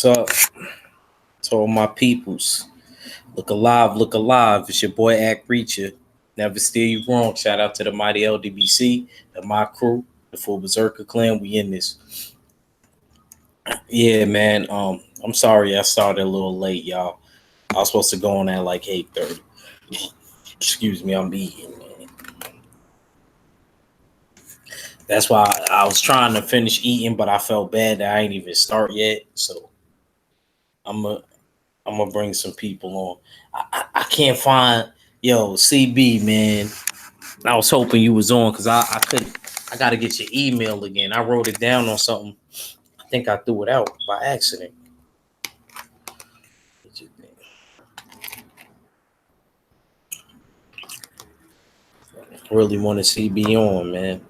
up to all my peoples? Look alive, look alive. It's your boy Act Reacher. Never steer you wrong. Shout out to the mighty LDBC, the my crew, the full Berserker clan. We in this. Yeah, man. I'm sorry I started a little late, y'all. I was supposed to go on at like 8:30. Excuse me, I'm eating, man. That's why I was trying to finish eating, but I felt bad that I ain't even start yet. So I'm a I'm gonna bring some people on. I can't find CB, man. I was hoping you was on because I couldn't. I gotta get your email again. I wrote it down on something. I think I threw it out by accident. Really want to see CB on, man.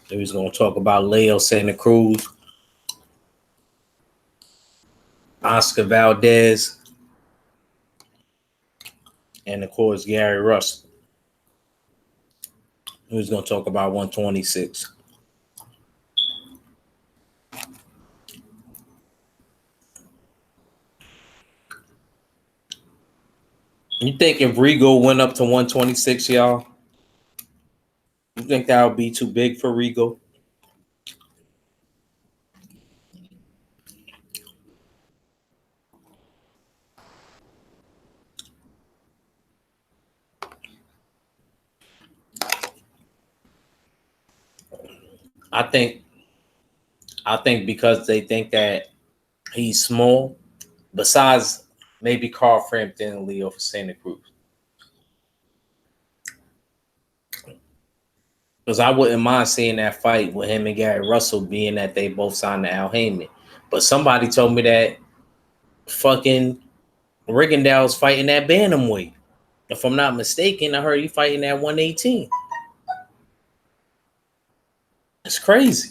He was gonna talk about Leo Santa Cruz, Oscar Valdez, and of course Gary Russell. He was gonna talk about 126. You think if Rigo went up to 126, y'all? You think that would be too big for Rigo? I think I think because they think that he's small, besides maybe Carl Frampton and Leo for Santa Cruz. Because I wouldn't mind seeing that fight with him and Gary Russell, being that they both signed to Al Heyman. But somebody told me that fucking Rigondeaux's fighting that bantamweight. If I'm not mistaken, I heard he fighting at 118. It's crazy.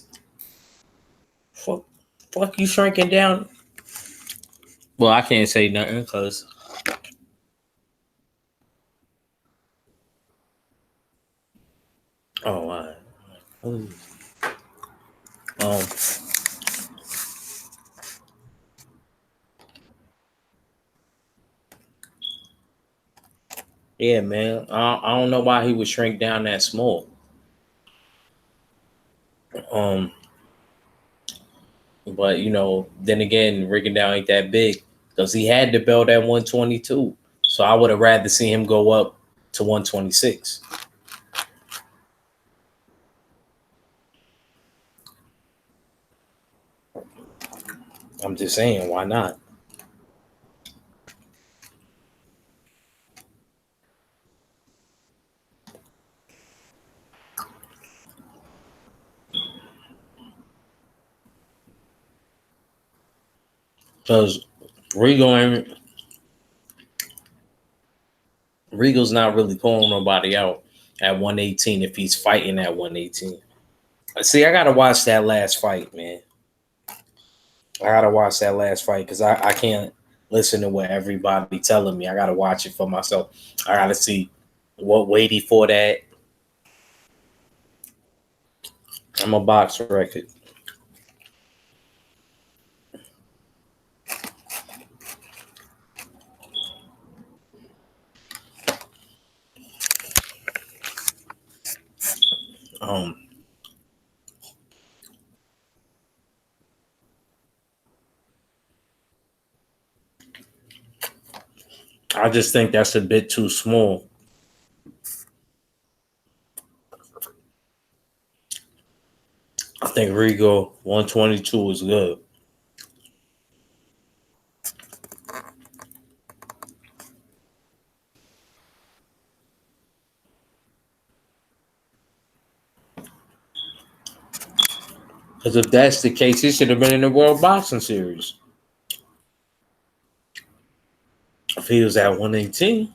Fuck you shrinking down. Well, I can't say nothing because oh, um, yeah, man. I don't know why he would shrink down that small. Um, but then again, Rigondeaux ain't that big because he had the belt at 122. So I would have rather seen him go up to 126. I'm just saying, why not? Because Regal Regal's not really pulling nobody out at 118 if he's fighting at 118. See, I gotta watch that last fight, man. I gotta watch that last fight because I can't listen to what everybody telling me. I gotta watch it for myself. I gotta see what weight he fought at. I'm a box record. Um, I just think that's a bit too small. I think Rigo 122 is good. Because if that's the case, he should have been in the World Boxing Series. If he was at 118.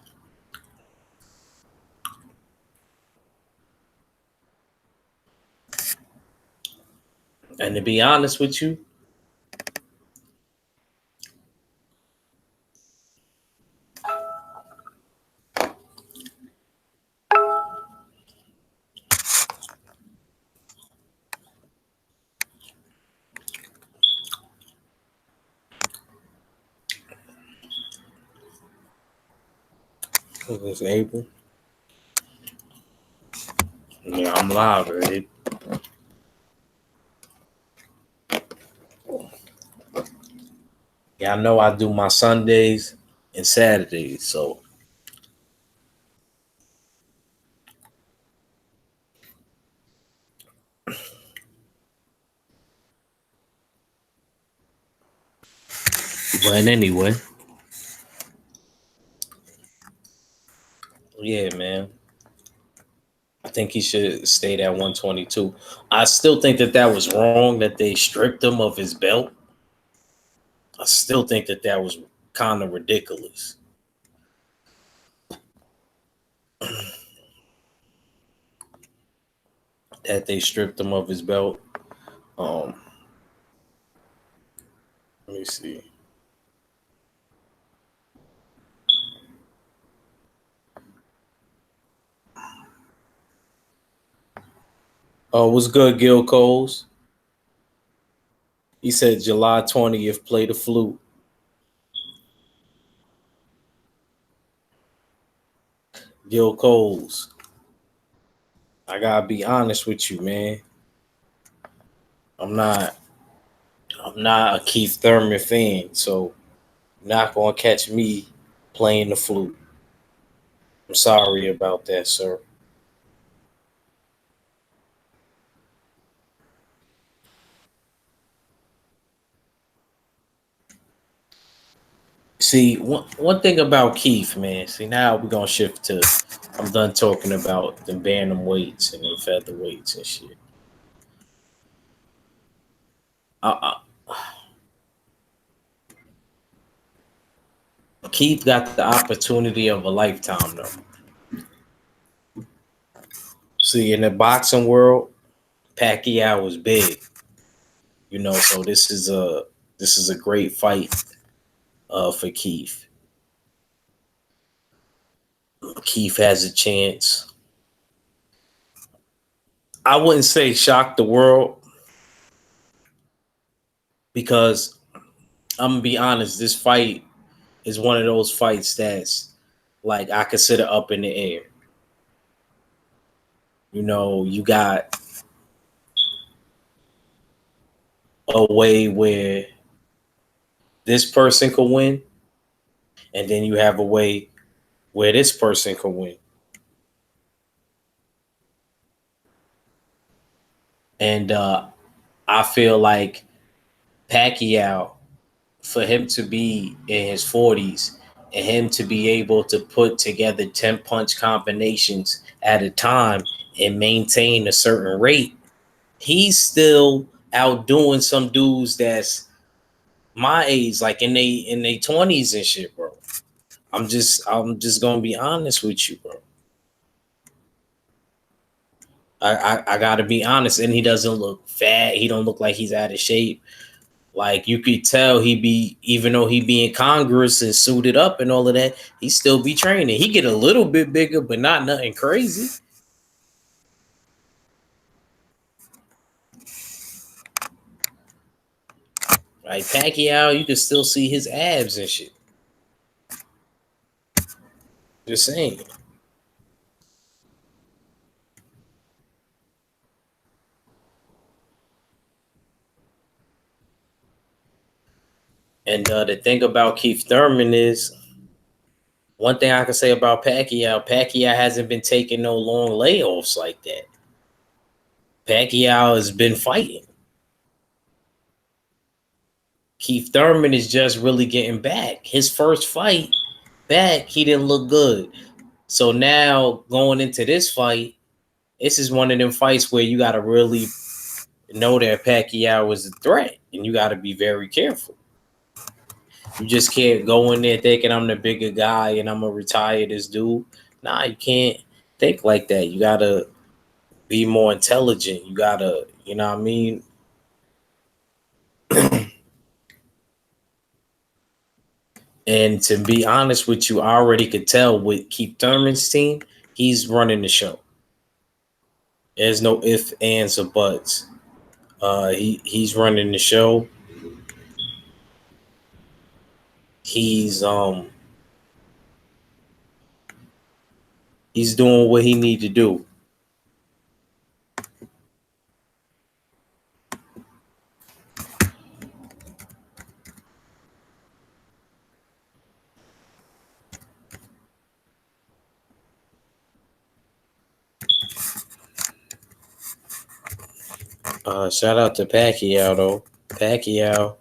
And to be honest with you, It's April. Yeah, I'm live, right? Yeah, I know I do my Sundays and Saturdays, so but anyway, yeah, man. I think he should stay at 122. I still think that was wrong that they stripped him of his belt. I still think that was kind of ridiculous that they stripped him of his belt. Um, let me see. Oh, what's good, Gil Coles? He said July 20th, play the flute. Gil Coles. I gotta be honest with you, man. I'm not I'm not a Keith Thurman fan, so you're not gonna catch me playing the flute. I'm sorry about that, sir. See, one thing about Keith, man. See, now we're gonna shift to. I'm done talking about the bantam weights and the featherweights and shit. I, Keith got the opportunity of a lifetime, though. See, in the boxing world, Pacquiao was big, so this is a great fight for Keith. Keith has a chance. I wouldn't say shock the world because I'm gonna be honest. This fight is one of those fights that's like I consider up in the air. You got a way where this person could win, and then you have a way where this person could win. And I feel like Pacquiao, for him to be in his 40s and him to be able to put together 10 punch combinations at a time and maintain a certain rate, he's still outdoing some dudes that's my age, like in they 20s and shit, bro. I'm just gonna be honest with you, bro. I gotta be honest, and he doesn't look fat. He don't look like he's out of shape. Like you could tell he be, even though he be in Congress and suited up and all of that, he still be training. He get a little bit bigger, but not nothing crazy. Like Pacquiao, you can still see his abs and shit. Just saying. And the thing about Keith Thurman is, one thing I can say about Pacquiao hasn't been taking no long layoffs like that. Pacquiao has been fighting. Keith Thurman is just really getting back. His first fight back, he didn't look good. So now going into this fight, this is one of them fights where you got to really know that Pacquiao is a threat, and you got to be very careful. You just can't go in there thinking I'm the bigger guy and I'm gonna retire this dude. Nah, you can't think like that. You gotta be more intelligent. You gotta, you know what I mean? And to be honest with you, I already could tell with Keith Thurman's team, he's running the show. There's no ifs, ands, or buts. He's running the show. He's He's doing what he need to do. Shout out to Pacquiao though. Pacquiao.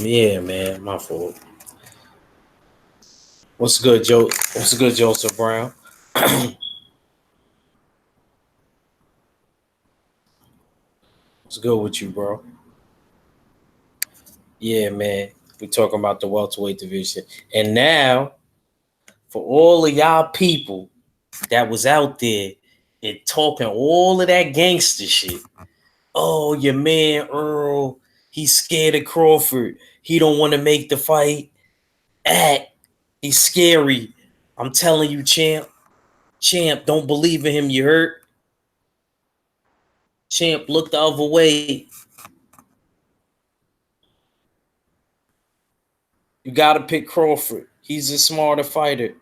Yeah, man, my fault. What's good, Joe? What's good, Joseph Brown? What's good with you, bro? Yeah, man. We talking about the welterweight division, and now for all of y'all people that was out there and talking all of that gangster shit. Oh, your man Earl, he's scared of Crawford. He don't want to make the fight. Act, he's scary. I'm telling you, champ. Champ, don't believe in him. You hurt. Champ, look the other way. You gotta pick Crawford. He's a smarter fighter.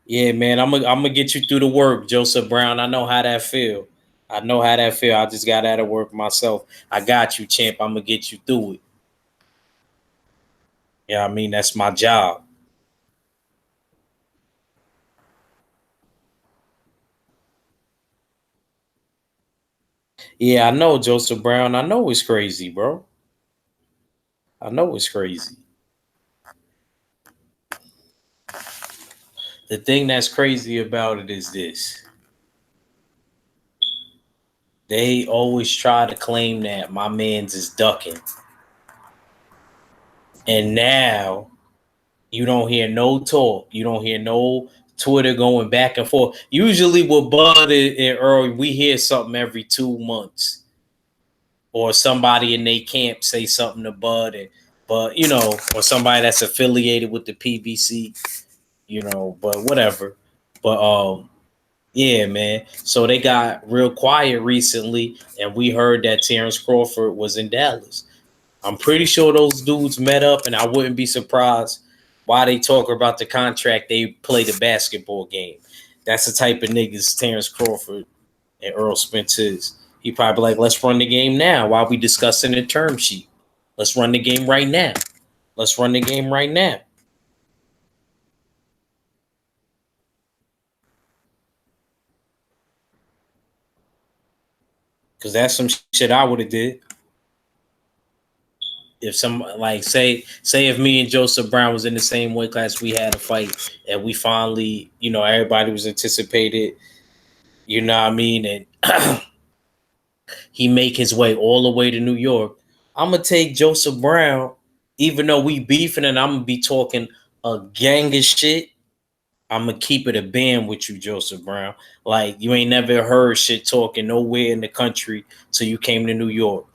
Yeah, man. I'm gonna get you through the work, Joseph Brown. I know how that feel. I know how that feel. I just got out of work myself. I got you, champ. I'm gonna get you through it. Yeah, I mean that's my job. Yeah, I know, Joseph Brown. I know it's crazy, bro. I know it's crazy. The thing that's crazy about it is this. They always try to claim that my man's is ducking. And now you don't hear no talk. You don't hear no Twitter going back and forth. Usually with Bud and Earl, we hear something every 2 months. Or somebody in their camp say something to Bud, but or somebody that's affiliated with the PBC, but whatever. But yeah, man. So they got real quiet recently, and we heard that Terrence Crawford was in Dallas. I'm pretty sure those dudes met up, and I wouldn't be surprised why they talk about the contract. They play the basketball game. That's the type of niggas Terrence Crawford and Earl Spence is. He probably like, let's run the game now while we discussing the term sheet. Let's run the game right now. Let's run the game right now. Cause that's some shit I would have did. If some like say if me and Joseph Brown was in the same weight class, we had a fight and we finally, everybody was anticipated, you know what I mean, and he make his way all the way to New York. I'm gonna take Joseph Brown, even though we beefing and I'm gonna be talking a gang of shit. I'm gonna keep it a band with you, Joseph Brown. Like you ain't never heard shit talking nowhere in the country till you came to New York.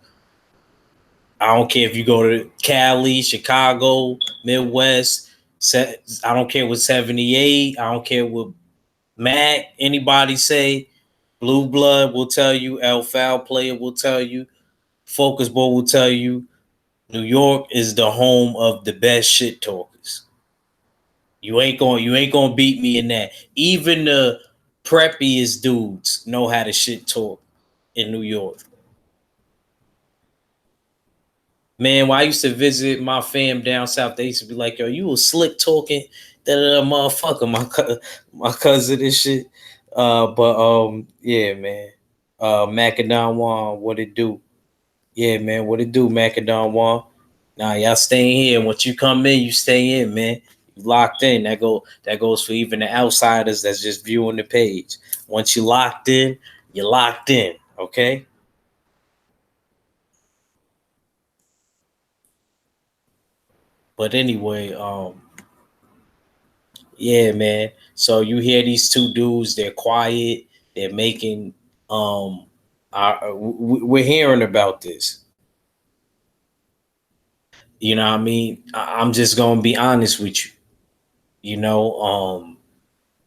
I don't care if you go to Cali, Chicago, Midwest. I don't care what 78. I don't care what Matt, anybody say. Blue Blood will tell you. El Foul Player will tell you. Focus Bowl will tell you. New York is the home of the best shit talkers. You ain't gonna beat me in that. Even the preppiest dudes know how to shit talk in New York. Man, when I used to visit my fam down south, they used to be like, "Yo, you was slick talking, that motherfucker, my cousin and shit." But yeah, man. Macadon Juan, what it do? Yeah, man, what it do, Macadon Juan? Nah, y'all staying here. Once you come in, you stay in, man. You locked in. That goes for even the outsiders that's just viewing the page. Once you locked in, you're locked in. Okay. But anyway, yeah, man. So you hear these two dudes, they're quiet, they're making we're hearing about this. You know what I mean? I'm just gonna be honest with you. You know,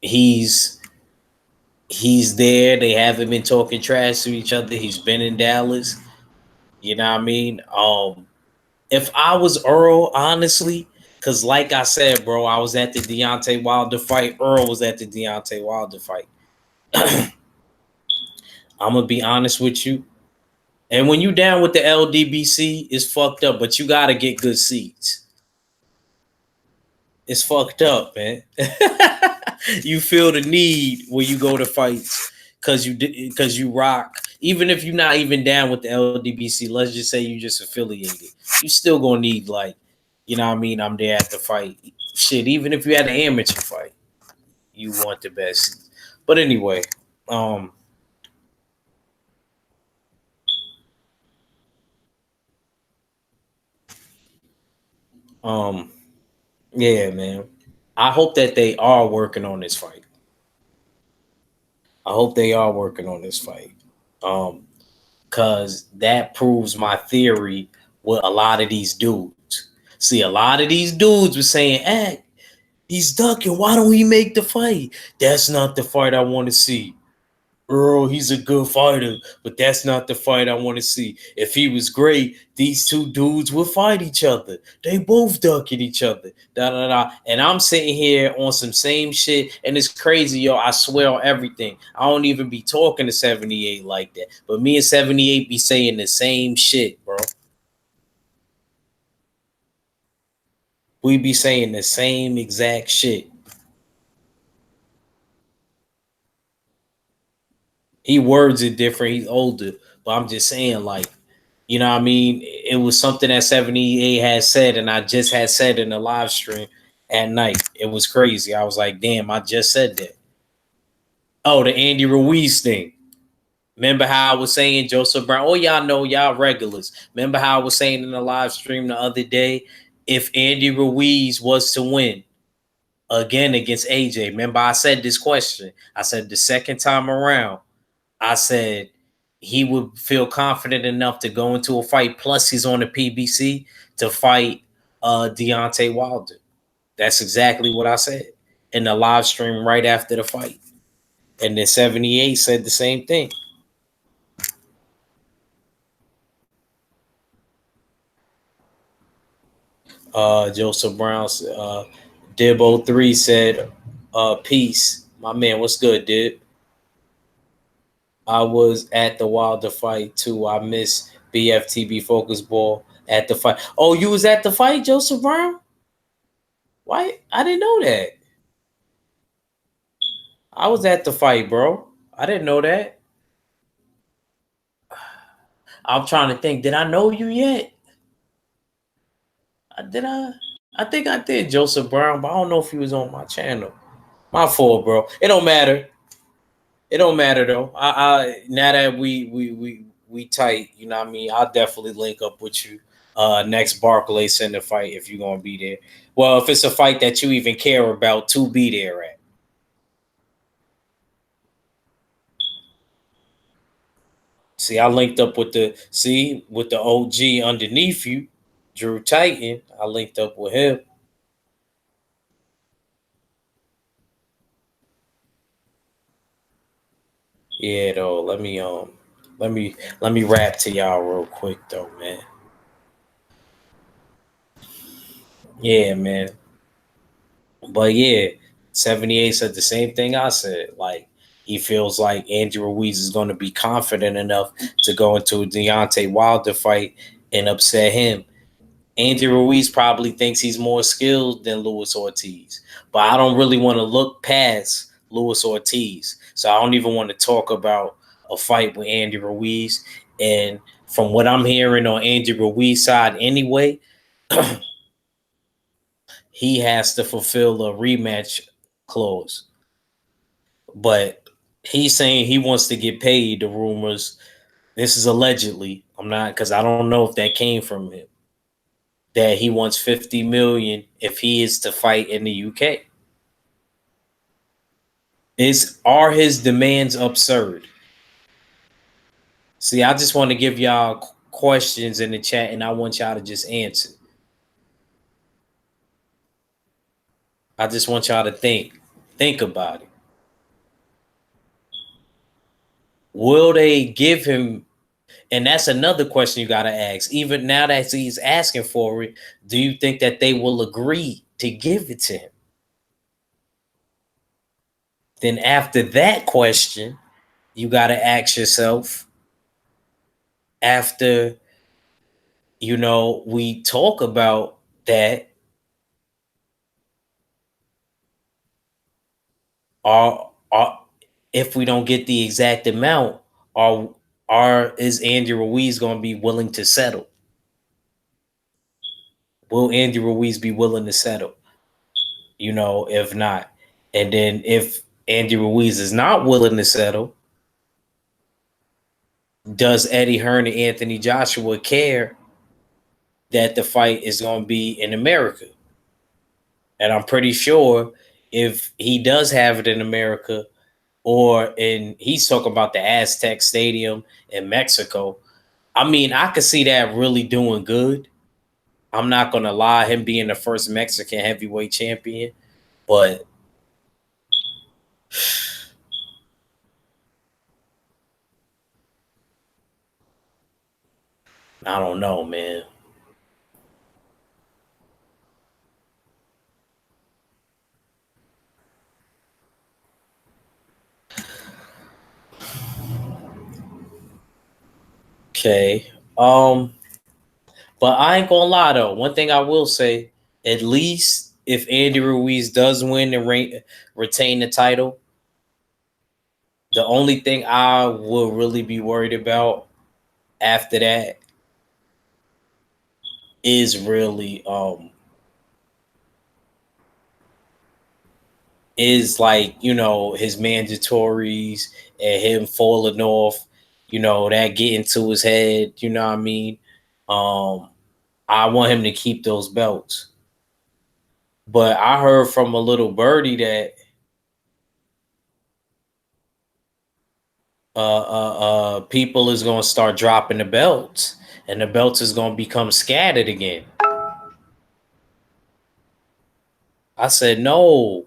he's he's there. They haven't been talking trash to each other. He's been in Dallas. You know what I mean? If I was Earl, honestly, because like I said, bro, I was at the Deontay Wilder fight. Earl was at the Deontay Wilder fight. I'm gonna be honest with you. And when you down with the LDBC, it's fucked up, but you gotta get good seats. It's fucked up, man. You feel the need when you go to fights because you rock. Even if you're not even down with the LDBC, let's just say you just affiliated, you still gonna need like, you know what I mean? I'm there at the fight. Shit, even if you had an amateur fight, you want the best. But anyway, um, um, yeah, man. I hope that they are working on this fight. I hope they are working on this fight. Um, Cause that proves my theory with a lot of these dudes. See, a lot of these dudes were saying, "Hey, he's ducking. Why don't he make the fight?" That's not the fight I want to see. Earl, he's a good fighter, but that's not the fight I want to see. If he was great, these two dudes would fight each other. They both duck at each other. Da da da. And I'm sitting here on some same shit, and it's crazy, yo. I swear on everything. I don't even be talking to 78 like that, but me and 78 be saying the same shit, bro. We be saying the same exact shit. He words it different. He's older, but I'm just saying, like, you know what I mean? It was something that 78 had said, and I just had said in the live stream at night. It was crazy. I was like, damn, I just said that. Oh, the Andy Ruiz thing. Remember how I was saying Joseph Brown? Oh, y'all know, y'all regulars. Remember how I was saying in the live stream the other day? If Andy Ruiz was to win again against AJ, remember I said this question. I said the second time around, I said he would feel confident enough to go into a fight. Plus, he's on the PBC to fight Deontay Wilder. That's exactly what I said in the live stream right after the fight. And then 78 said the same thing. Joseph Brown, Dib03 said, peace. My man, what's good, Dib? I was at the Wilder fight too. I miss BFTB Focus Ball at the fight. Oh, you was at the fight, Joseph Brown? Why? I didn't know that. I was at the fight, bro. I didn't know that. I'm trying to think. Did I know you yet? Did I? I think I did, Joseph Brown, but I don't know if he was on my channel. My fault, bro. It don't matter. It don't matter though. I now that we tight, you know what I mean. I'll definitely link up with you next Barclay Center fight if you're gonna be there. Well, if it's a fight that you even care about to be there at. See, I linked up with the OG underneath you, Drew Titan. I linked up with him. Yeah, though. Let me rap to y'all real quick though, man. Yeah, man. But yeah, 78 said the same thing I said. Like he feels like Andrew Ruiz is going to be confident enough to go into a Deontay Wilder fight and upset him. Andy Ruiz probably thinks he's more skilled than Luis Ortiz, but I don't really want to look past Luis Ortiz. So I don't even want to talk about a fight with Andy Ruiz. And from what I'm hearing on Andy Ruiz side anyway, he has to fulfill a rematch clause. But he's saying he wants to get paid. The rumors. This is allegedly. I'm not because I don't know if that came from him. that he wants 50 million if he is to fight in the UK. Are his demands absurd? See, I just want to give y'all questions in the chat and I want y'all to just answer. I just want y'all to think about it. Will they give him? And that's another question you got to ask. Even now that he's asking for it, do you think that they will agree to give it to him? Then after that question, you got to ask yourself, after we talk about that, are if we don't get the exact amount, is Andy Ruiz going to be willing to settle? Will Andy Ruiz be willing to settle? If not, and then if Andy Ruiz is not willing to settle, does Eddie Hearn and Anthony Joshua care that the fight is going to be in America? And I'm pretty sure if he does have it in America, he's talking about the Aztec Stadium in Mexico. I mean, I could see that really doing good. I'm not gonna lie, him being the first Mexican heavyweight champion, but I don't know, man. Okay. But I ain't gonna lie though. One thing I will say, at least if Andy Ruiz does win and retain the title, the only thing I will really be worried about after that is really is like, his mandatories and him falling off, that getting to his head, you know what I mean? I want him to keep those belts. But I heard from a little birdie that people is gonna start dropping the belts and the belts is gonna become scattered again. I said no.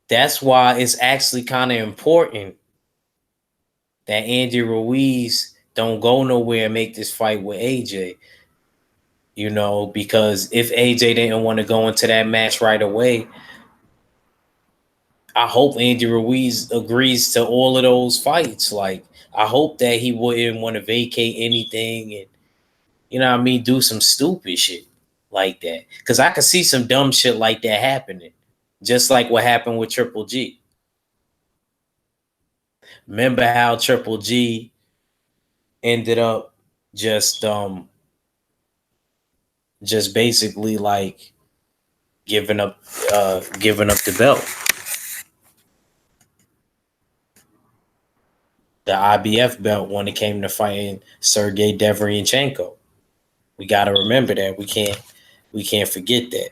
That's why it's actually kind of important that Andy Ruiz don't go nowhere and make this fight with AJ. Because if AJ didn't want to go into that match right away, I hope Andy Ruiz agrees to all of those fights. Like, I hope that he wouldn't want to vacate anything and, do some stupid shit like that. Because I could see some dumb shit like that happening, just like what happened with Triple G. Remember how Triple G ended up just basically like giving up the belt, the IBF belt, when it came to fighting Sergey Deveryachenko. We got to remember that. We can't forget that.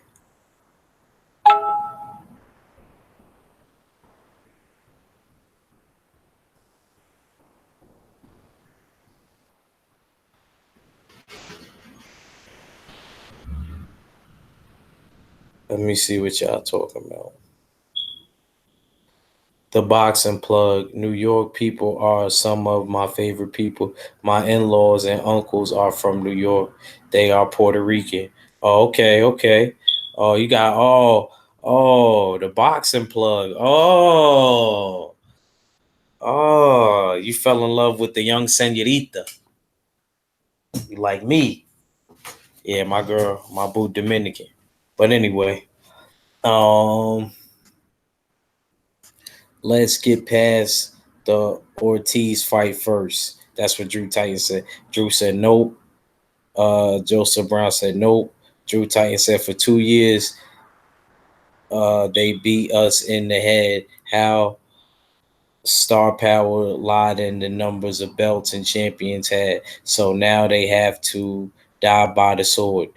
Let me see what y'all talking about. The boxing plug. New York people are some of my favorite people. My in-laws and uncles are from New York. They are Puerto Rican. Oh, okay, okay. Oh, you got the boxing plug. Oh, you fell in love with the young senorita. You like me. Yeah, my girl, my boo Dominican. But anyway, um, let's get past the Ortiz fight first. That's what Drew Titan said. Drew said nope. Joseph Brown said nope. Drew Titan said for 2 years, they beat us in the head. How star power lied in the numbers of belts and champions had. So now they have to die by the sword.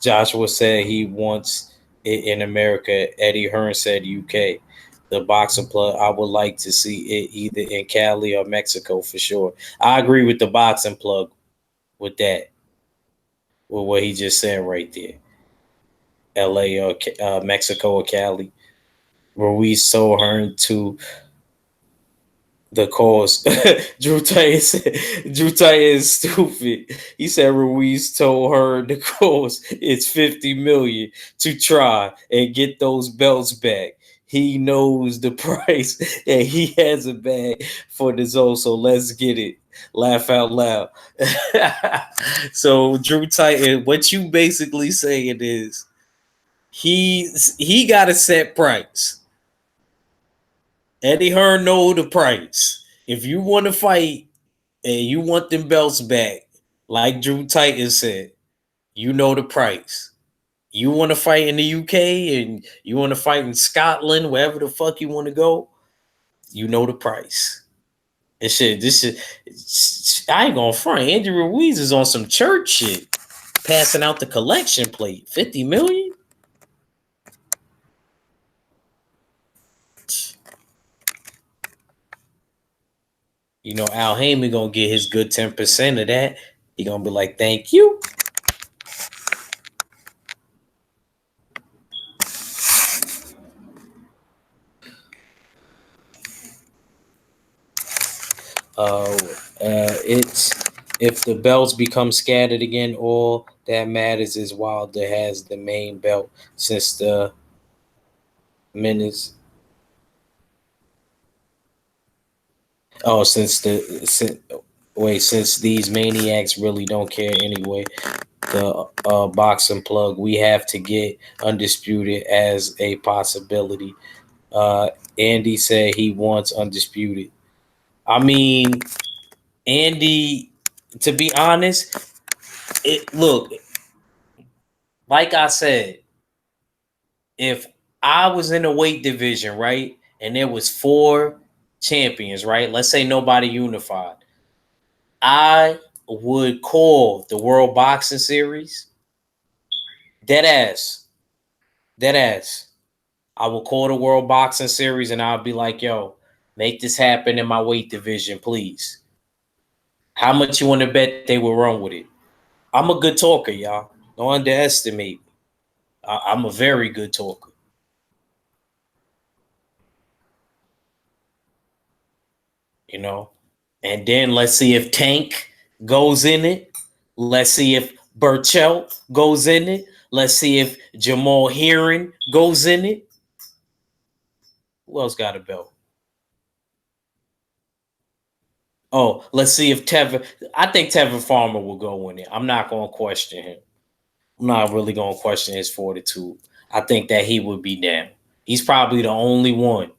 Joshua said he wants it in America. Eddie Hearn said UK. The boxing plug, I would like to see it either in Cali or Mexico for sure. I agree with the boxing plug with that, with what he just said right there. LA or Mexico or Cali. Ruiz sold Hearn to the cause. Drew Titan is stupid. He said Ruiz told her the cause it's 50 million to try and get those belts back. He knows the price and he has a bag for the zone, so let's get it. Laugh out loud. So Drew Titan, what you basically saying is he got a set price. Eddie Hearn know the price. If you want to fight and you want them belts back, like Drew Titan said, you know the price. You want to fight in the UK and you want to fight in Scotland, wherever the fuck you want to go, you know the price. And shit, this shit, I ain't gonna front. Andy Ruiz is on some church shit, passing out the collection plate. 50 million? You know, Al Heyman gonna get his good 10% of that. He gonna be like, thank you. It's if the belts become scattered again, all that matters is Wilder has the main belt since the minutes. Oh, since these maniacs really don't care anyway. The boxing plug, we have to get undisputed as a possibility. Andy said he wants undisputed. I mean, Andy, to be honest, look, like I said, if I was in a weight division, right, and there was 4 champions, right, let's say nobody unified, I would call the World Boxing Series dead ass, dead ass. I will call the World Boxing Series and I'll be like, yo, make this happen in my weight division, please. How much you want to bet they will run with it? I'm a good talker, y'all. Don't underestimate me. I'm a very good talker. You know. And then let's see if Tank goes in it. Let's see if Burchell goes in it. Let's see if Jamal Heron goes in it. Who else got a belt? Oh, let's see if Tevin. I think Tevin Farmer will go in it. I'm not going to question him. I'm not really going to question his fortitude. I think that he would be down. He's probably the only one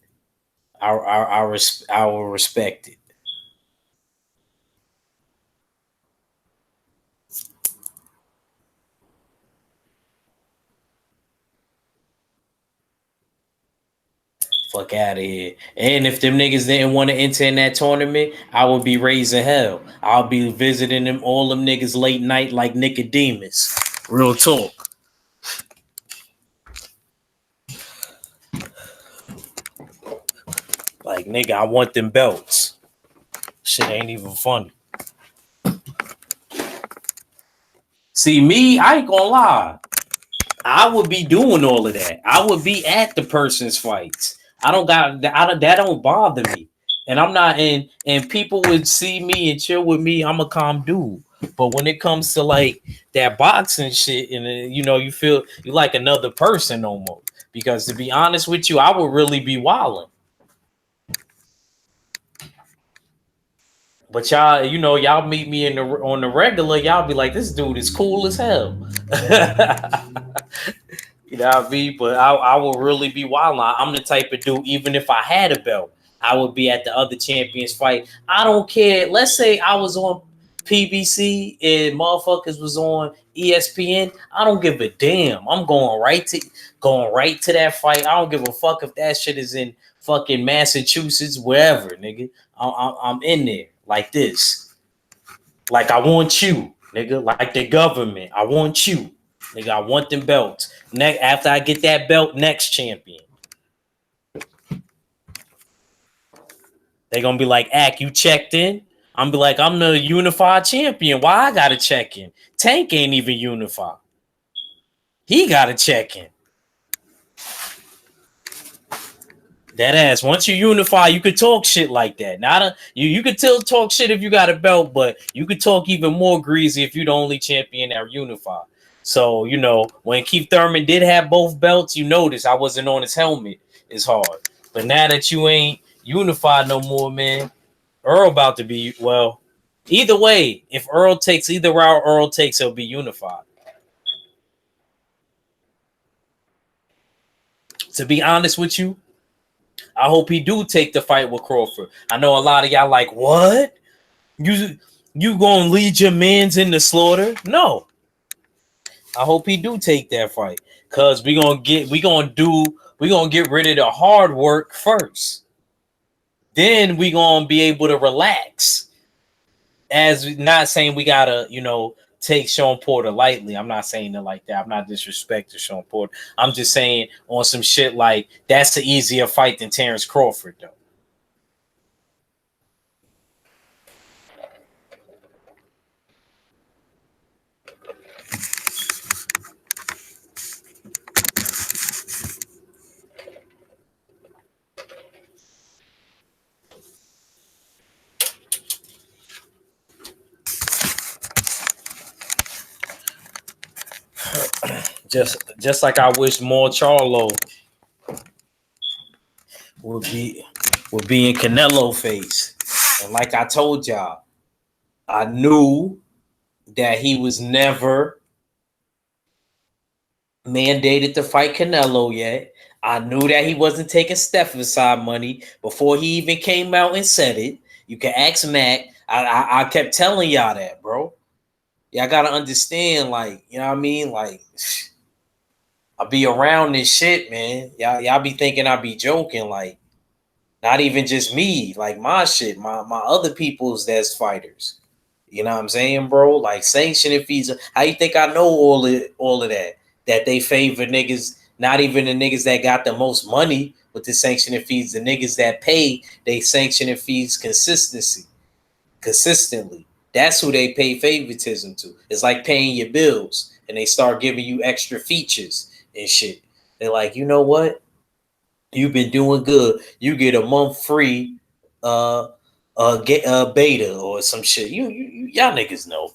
I will respect it. Fuck out of here. And if them niggas didn't want to enter in that tournament, I would be raising hell. I'll be visiting them all them niggas late night like Nicodemus. Real talk. Like nigga, I want them belts. Shit ain't even funny. See me, I ain't gonna lie. I would be doing all of that. I would be at the person's fights. That don't bother me. And I'm not in and people would see me and chill with me. I'm a calm dude. But when it comes to like that boxing shit and you know, you feel you like another person almost. Because to be honest with you, I would really be wilding. But y'all, you know, y'all meet me on the regular, y'all be like, this dude is cool as hell. You know what I mean? But I will really be wild. I'm the type of dude, even if I had a belt, I would be at the other champions fight. I don't care. Let's say I was on PBC and motherfuckers was on ESPN. I don't give a damn. I'm going right to that fight. I don't give a fuck if that shit is in fucking Massachusetts, wherever, nigga. I'm in there like this. Like I want you. nigga, like the government. I want you, nigga. I want them belts. After I get that belt, next champion. They gonna be like, Ack, you checked in? I'm be like, I'm the unified champion. Why I gotta check in? Tank ain't even unified. He gotta check in. That ass. Once you unify, you could talk shit like that. You could still talk shit if you got a belt, but you could talk even more greasy if you the only champion that unified. So, when Keith Thurman did have both belts, you notice I wasn't on his helmet as hard. But now that you ain't unified no more, man, Earl about to be, well, either way, if Earl takes either route Earl takes, he'll be unified. To be honest with you, I hope he do take the fight with Crawford. I know a lot of y'all like, what? You gonna lead your mans in the slaughter? No. I hope he do take that fight. Cause we gonna get rid of the hard work first. Then we gonna be able to relax. As not saying we gotta, take Sean Porter lightly. I'm not saying it like that. I'm not disrespecting Sean Porter. I'm just saying on some shit like that's an easier fight than Terrence Crawford, though. Just like I wish more Charlo would be in Canelo face. And like I told y'all, I knew that he was never mandated to fight Canelo yet. I knew that he wasn't taking Stephen side money before he even came out and said it. You can ask Mac. I kept telling y'all that, bro. Y'all gotta understand, like, you know what I mean? Like, I be around this shit, man. Y'all be thinking I be joking, like, not even just me, like my shit, my other people's that's fighters. You know what I'm saying, bro? Like sanctioning fees. How you think I know all of that? That they favor niggas, not even the niggas that got the most money with the sanctioning fees, the niggas that pay they sanctioning fees consistently. That's who they pay favoritism to. It's like paying your bills and they start giving you extra features and shit. They're like, you know what? You've been doing good. You get a month free uh get beta or some shit. Y'all niggas know.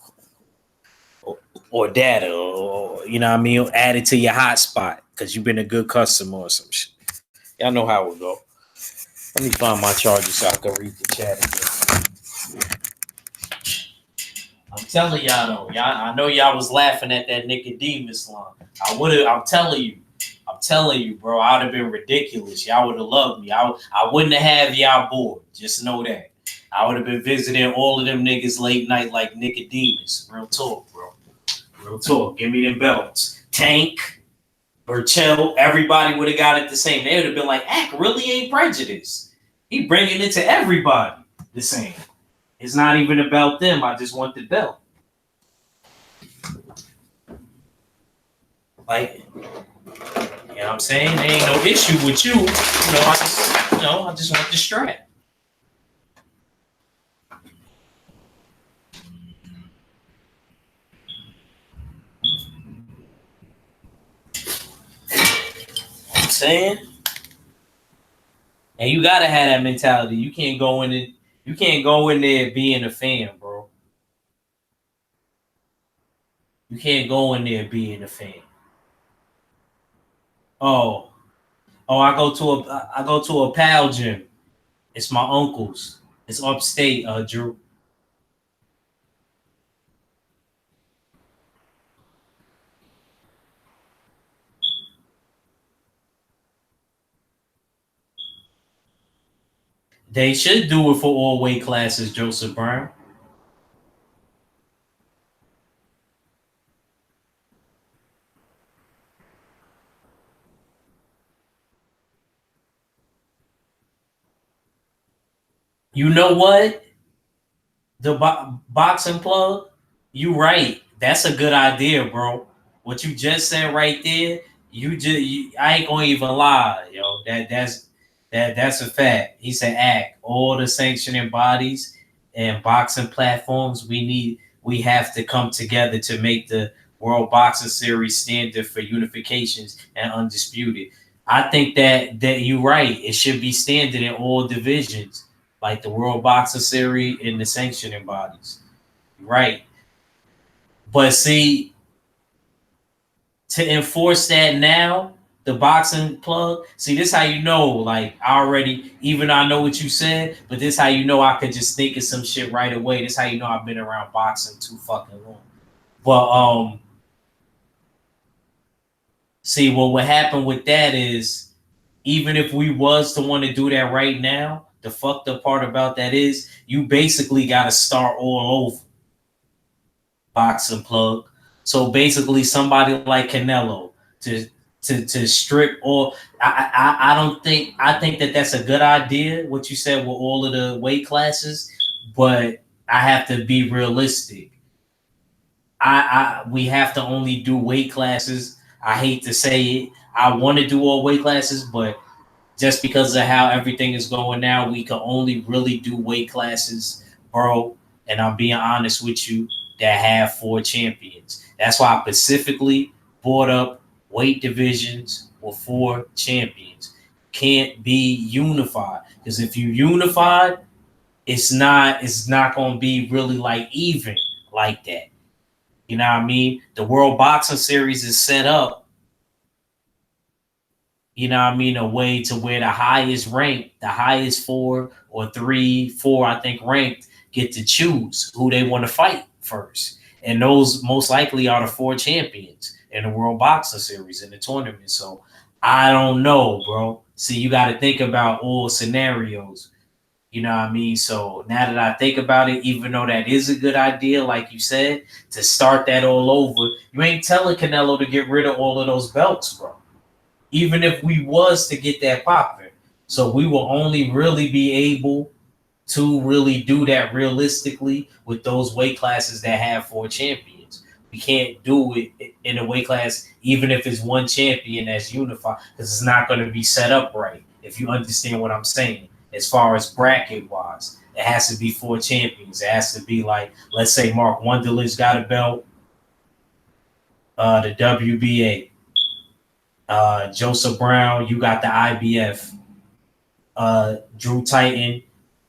Or data or you know what I mean, add it to your hotspot because you've been a good customer or some shit. Y'all know how it go. Let me find my charger so I can read the chat again. I'm telling y'all though, I know y'all was laughing at that Nicodemus line. I'm telling you, bro, I would have been ridiculous. Y'all would have loved me. I wouldn't have y'all bored. Just know that. I would have been visiting all of them niggas late night like Nicodemus. Real talk, bro. Real talk. Give me them belts. Tank, Burchell, everybody would have got it the same. They would have been like, Ack really ain't prejudiced. He bringing it to everybody the same. It's not even about them. I just want the belt. Like, you know what I'm saying? There ain't no issue with you. I just want the strap. I'm saying? And you gotta have that mentality. You can't go in it. You can't go in there being a fan, bro. You can't go in there being a fan. Oh, I go to a pal gym. It's my uncle's. It's upstate, Drew. They should do it for all weight classes, Joseph Brown. You know what? The boxing plug. You right. That's a good idea, bro. What you just said right there, I ain't gonna even lie, yo. That's a fact. He said act. All the sanctioning bodies and boxing platforms we have to come together to make the World Boxing Series standard for unifications and undisputed. I think that you're right. It should be standard in all divisions, like the World Boxing Series and the sanctioning bodies. Right. But see, to enforce that now, the boxing plug, see, this how you know, like, I already, even though I know what you said, but this how you know I could just think of some shit right away. This how you know I've been around boxing too fucking long. But see, what would happen with that is, even if we was to want to do that right now, the fucked up part about that is you basically got to start all over boxing plug. So basically, somebody like Canelo to to strip all. I don't think I think that that's a good idea. What you said with all of the weight classes, but I have to be realistic. I we have to only do weight classes. I hate to say it. I want to do all weight classes, but just because of how everything is going now, we can only really do weight classes, bro. And I'm being honest with you, that have four champions. That's why I specifically brought up weight divisions with four champions. Can't be unified. Because if you unified, it's not gonna be really like even like that. You know what I mean? The World Boxing Series is set up, you know what I mean, a way to where the highest ranked, the highest four or three, four, I think, ranked get to choose who they want to fight first. And those most likely are the four champions in the World Boxing Series in the tournament. So I don't know, bro. See, you got to think about all scenarios. You know what I mean? So now that I think about it, even though that is a good idea, like you said, to start that all over, you ain't telling Canelo to get rid of all of those belts, bro, even if we was to get that popping. So we will only really be able to really do that realistically with those weight classes that have four champions. We can't do it in a weight class, even if it's one champion that's unified, because it's not going to be set up right. If you understand what I'm saying, as far as bracket wise, it has to be four champions. It has to be like, let's say Mark Wunderlich got a belt, the WBA. Joseph Brown, you got the IBF. Drew Titan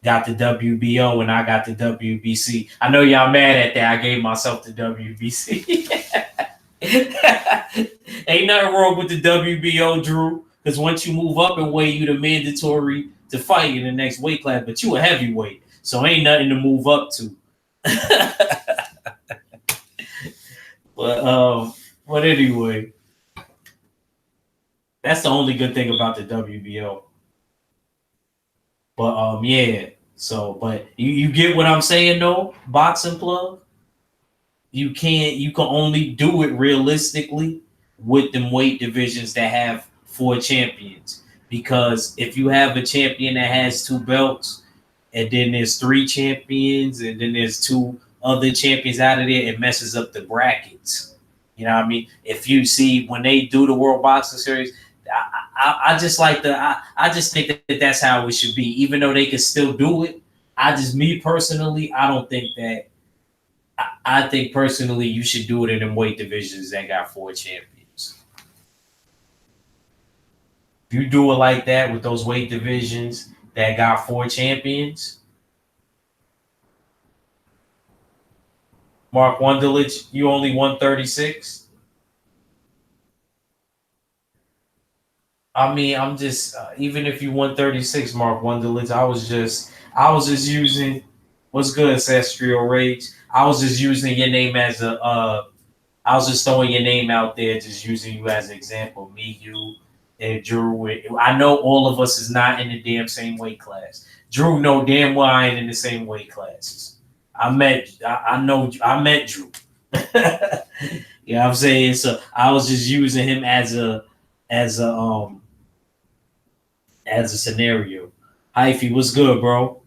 got the WBO, and I got the WBC. I know y'all mad at that. I gave myself the WBC. Ain't nothing wrong with the WBO, Drew, because once you move up in weight, you the mandatory to fight in the next weight class. But you a heavyweight, so ain't nothing to move up to. but but anyway, that's the only good thing about the WBO. But yeah. So, but you get what I'm saying though, boxing plug. You can only do it realistically with them weight divisions that have four champions. Because if you have a champion that has two belts, and then there's three champions, and then there's two other champions out of there, it messes up the brackets. You know what I mean? If you see when they do the World Boxing Series, I just like I just think that that's how it should be. Even though they can still do it, me personally, I don't think that. I think personally you should do it in them weight divisions that got four champions. If you do it like that with those weight divisions that got four champions, Mark Wunderlich, you only 136. I mean, I'm just even if you 136, Mark Wunderlich, I was just using what's good, Ancestral Rage. I was just using your name as a I was just throwing your name out there, just using you as an example. Me, you, and Drew. I know all of us is not in the damn same weight class. Drew know damn well I ain't in the same weight classes. I know, I met Drew. You know what I'm saying? So I was just using him as a as a scenario. Hyphy, what's good, bro?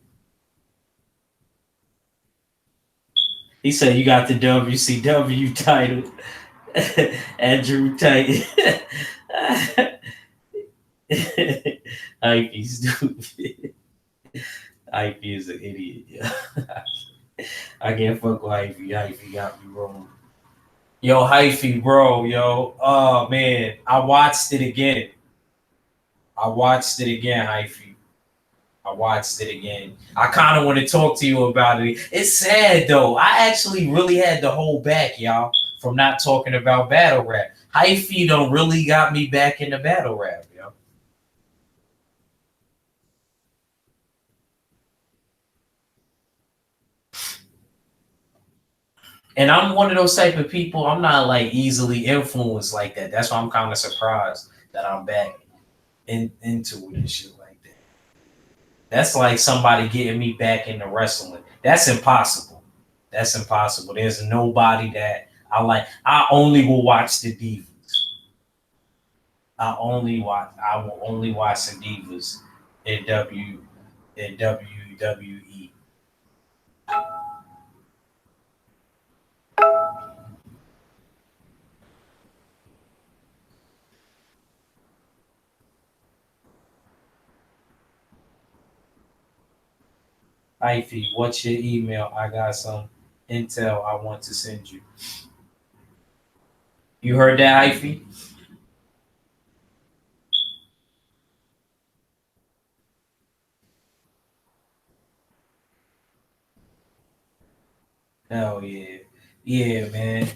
He said you got the WCW title and Drew Titan. Hype, he's stupid. Hype is an idiot. Yeah. I can't fuck with Hyphy. Hyphy got me wrong. Yo, Hyphy, bro, yo. Oh man, I watched it again. Hyphy. I watched it again. I kind of want to talk to you about it. It's sad though. I actually really had to hold back, y'all, from not talking about battle rap. Hyphy don't really got me back into battle rap, yo. And I'm one of those type of people. I'm not like easily influenced like that. That's why I'm kind of surprised that I'm back into it and shit like that. That's like somebody getting me back into wrestling. That's impossible. That's impossible. There's nobody that I like. I only will watch the Divas. I will only watch the Divas in WWE. Ivy, what's your email? I got some intel I want to send you. You heard that, Ivy? Hell yeah. Yeah, man.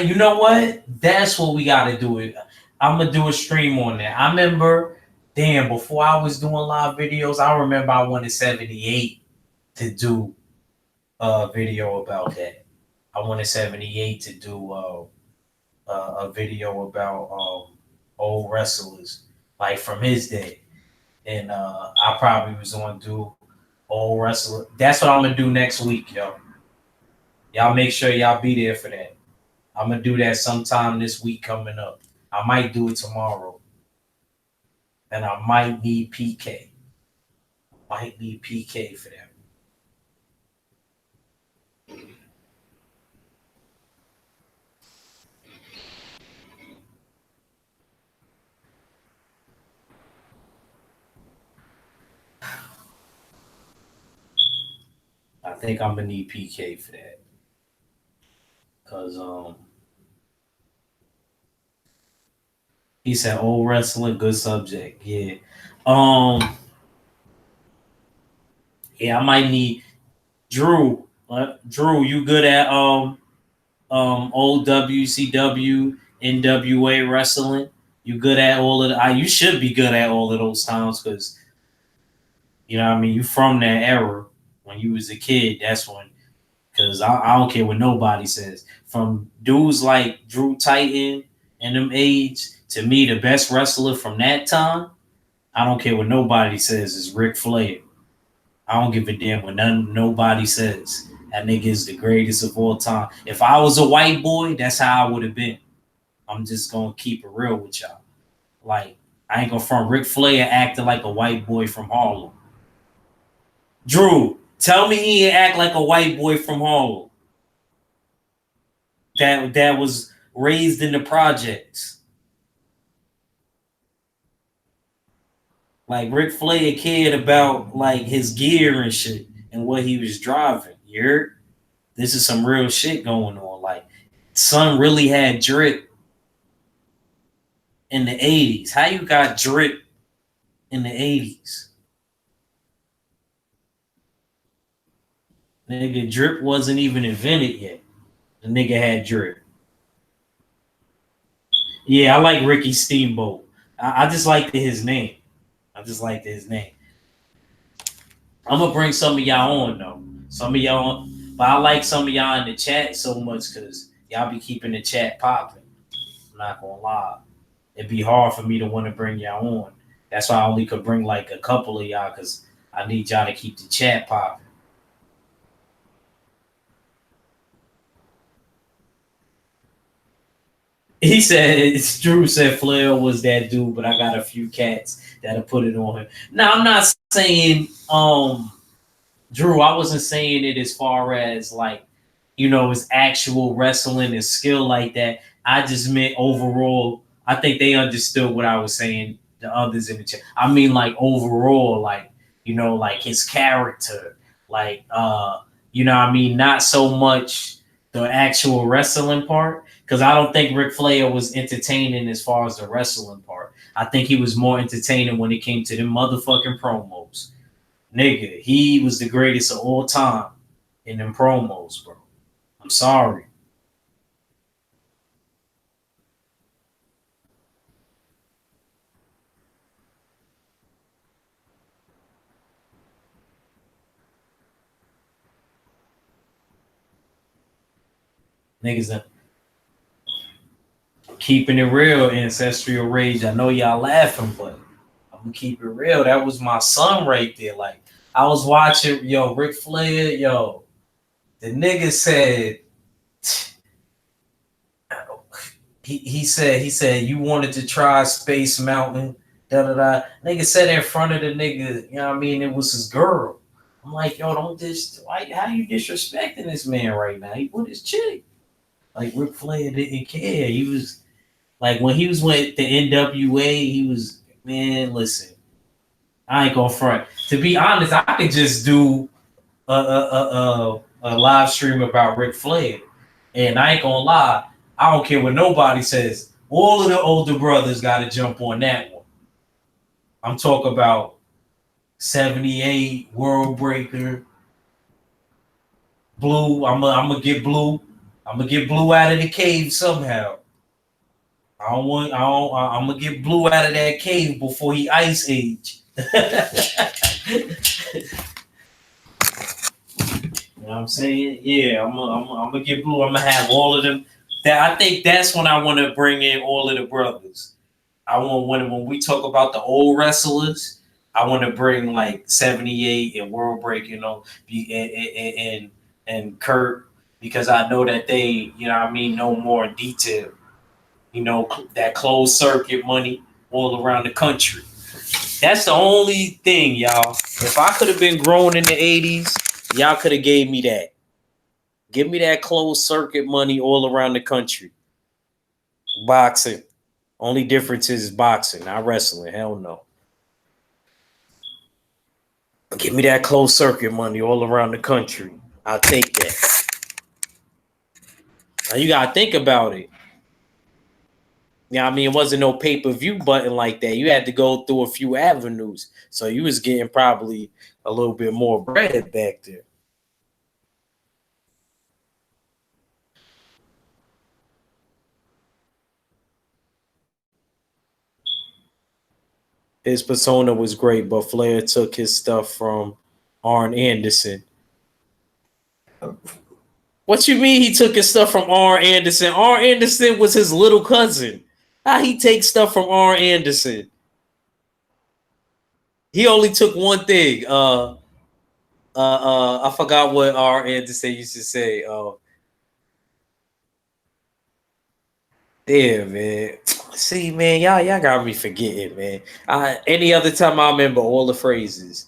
You know what? That's what we gotta do it. I'm gonna do a stream on that. I remember, damn, before I was doing live videos, I remember I wanted 78 to do a video about that. I wanted 78 to do a video about old wrestlers, like from his day. And I probably was gonna do old wrestler. That's what I'm gonna do next week, yo. Y'all make sure y'all be there for that. I'm gonna do that sometime this week coming up. I might do it tomorrow, and I might need PK. Might need PK for that. I think I'm gonna need PK for that, cause he said old wrestling, good subject. Yeah, um, yeah, I might need Drew. Drew, you good at old WCW, NWA wrestling? You good at all of the? You should be good at all of those times because you know what I mean. You from that era when you was a kid. That's when because I don't care what nobody says. From dudes like Drew Titan and them age to me, the best wrestler from that time. I don't care what nobody says is Ric Flair. I don't give a damn what nobody says. That nigga is the greatest of all time. If I was a white boy, that's how I would have been. I'm just gonna keep it real with y'all. Like I ain't gonna front Ric Flair acting like a white boy from Harlem. Drew, tell me he act like a white boy from Harlem that was raised in the projects. Like Ric Flair cared about like his gear and shit and what he was driving. You heard? This is some real shit going on. Like son really had drip in the 80s. How you got drip in the 80s? Nigga, drip wasn't even invented yet. The nigga had drip. Yeah, I like Ricky Steamboat. I just liked his name. I just liked his name. I'm gonna bring some of y'all on though. Some of y'all, but I like some of y'all in the chat so much because y'all be keeping the chat popping. I'm not gonna lie. It'd be hard for me to want to bring y'all on. That's why I only could bring like a couple of y'all because I need y'all to keep the chat popping. He said Drew said Flair was that dude, but I got a few cats that'll put it on him. Now I'm not saying Drew, I wasn't saying it as far as like his actual wrestling and skill like that. I just meant overall. I think they understood what I was saying. The others in the chat. I mean, like overall, like like his character, like I mean, not so much the actual wrestling part, because I don't think Ric Flair was entertaining as far as the wrestling part. I think he was more entertaining when it came to them motherfucking promos. Nigga, he was the greatest of all time in them promos, bro. I'm sorry. Niggas are keeping it real, ancestral rage. I know y'all laughing, but I'm gonna keep it real. That was my son right there. Like, I was watching, Ric Flair, the nigga said, he said you wanted to try Space Mountain, da da da. Nigga said in front of the nigga, you know what I mean? It was his girl. I'm like, yo, don't how you disrespecting this man right now? He put his chick. Like, Ric Flair didn't care. He was like, when he was with the NWA, he was, man, listen, I ain't gonna front. To be honest, I could just do a live stream about Ric Flair, and I ain't gonna lie, I don't care what nobody says. All of the older brothers got to jump on that one. I'm talking about 78 World Breaker, Blue. I'm gonna get Blue. I'm gonna get Blue out of the cave somehow. I don't want. I don't. I'm gonna get Blue out of that cave before he ice age. You know what I'm saying? Yeah, I'm gonna get Blue. I'm gonna have all of them. That, I think that's when I want to bring in all of the brothers. I want, when we talk about the old wrestlers, I want to bring like 78 and World Break, and Kurt, because I know that they, what I mean, know more in detail. That closed circuit money all around the country. That's the only thing, y'all. If I could have been grown in the 80s, y'all could have gave me that. Give me that closed circuit money all around the country. Boxing. Only difference is boxing, not wrestling. Hell no. Give me that closed circuit money all around the country. I'll take that. Now you gotta think about it. I mean, it wasn't no pay-per-view button like that. You had to go through a few avenues. So you was getting probably a little bit more bread back there. His persona was great, but Flair took his stuff from Arn Anderson. What you mean he took his stuff from Arn Anderson? Arn Anderson was his little cousin. How he take stuff from Arn Anderson? He only took one thing. I forgot what Arn Anderson used to say. Damn, man. See, man, y'all got me forgetting, man. Any other time I remember all the phrases.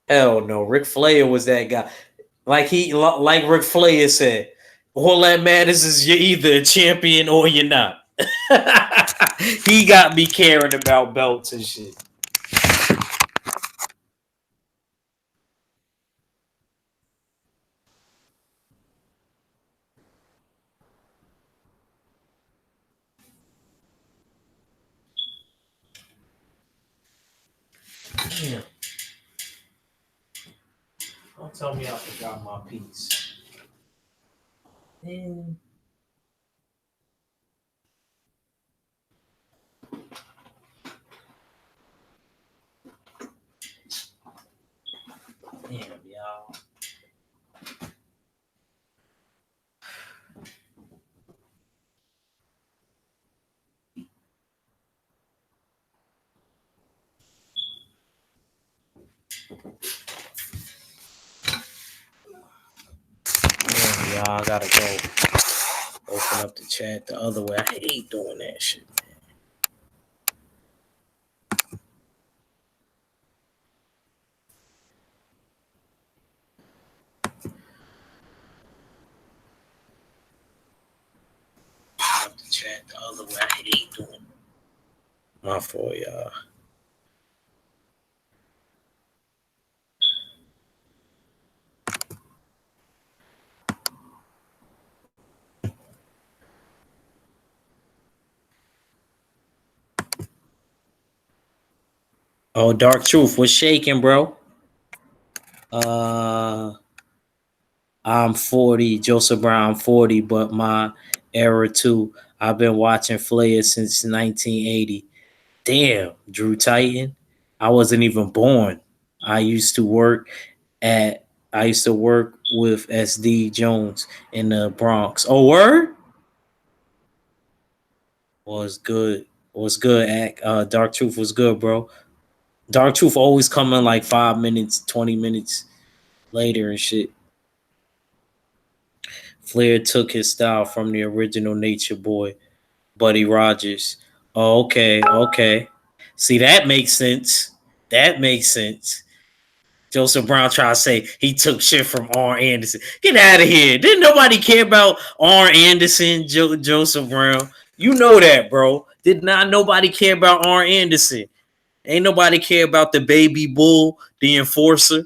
Hell no, Ric Flair was that guy. Like Ric Flair said, all that matters is you're either a champion or you're not. He got me caring about belts and shit. Damn. Don't tell me I forgot my piece. Damn, y'all. Damn, y'all, I gotta go open up the chat the other way. I hate doing that shit. Man. 'Cause, chat the other way. I hate doing my fault, y'all. Oh, Dark Truth, what's shaking, bro? Uh, I'm 40, Joseph Brown 40, but my era too. I've been watching Flair since 1980. Damn, Drew Titan. I wasn't even born. I used to work at I used to work with SD Jones in the Bronx. Oh, word? Was good. Was good. Dark Truth was good, bro. Dark Truth always coming like 5 minutes, 20 minutes later and shit. Flair took his style from the original Nature Boy, Buddy Rogers. Oh, okay, okay. See, that makes sense. That makes sense. Joseph Brown trying to say he took shit from R. Anderson. Get out of here. Didn't nobody care about R. Anderson, Joseph Brown? You know that, bro. Did not nobody care about R. Anderson? Ain't nobody care about the baby bull, the enforcer.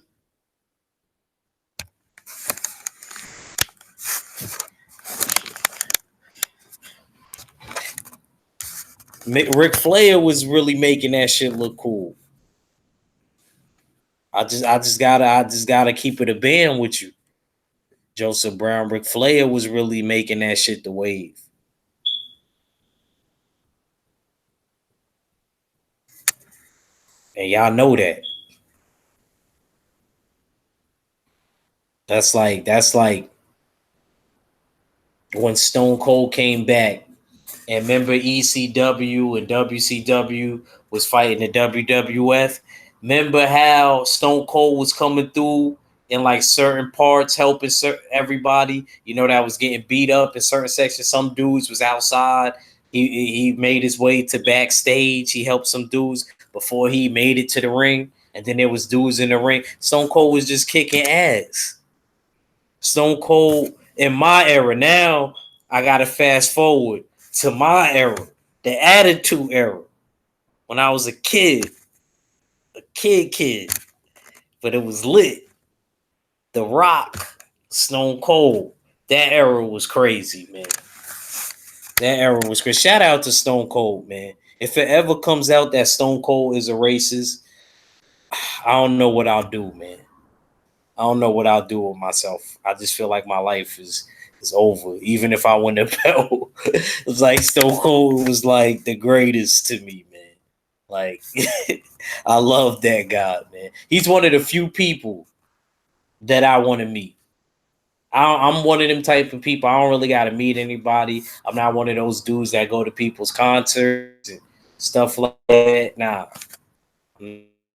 Ric Flair was really making that shit look cool. I just gotta keep it a band with you. Joseph Brown, Ric Flair was really making that shit the wave. And y'all know that. That's like when Stone Cold came back and remember ECW and WCW was fighting the WWF. Remember how Stone Cold was coming through in like certain parts, helping everybody. You know that was getting beat up in certain sections. Some dudes was outside. He made his way to backstage. He helped some dudes before he made it to the ring. And then there was dudes in the ring. Stone Cold was just kicking ass. Stone Cold in my era. Now I gotta fast forward to my era, the Attitude Era, when I was a kid, but it was lit. The Rock, Stone Cold. That era was crazy, man. That era was crazy. Shout out to Stone Cold, man. If it ever comes out that Stone Cold is a racist, I don't know what I'll do, man. I don't know what I'll do with myself. I just feel like my life is over. Even if I win the belt, it's like Stone Cold was like the greatest to me, man. Like I love that guy, man. He's one of the few people that I want to meet. I'm one of them type of people. I don't really got to meet anybody. I'm not one of those dudes that go to people's concerts and stuff like that. Nah,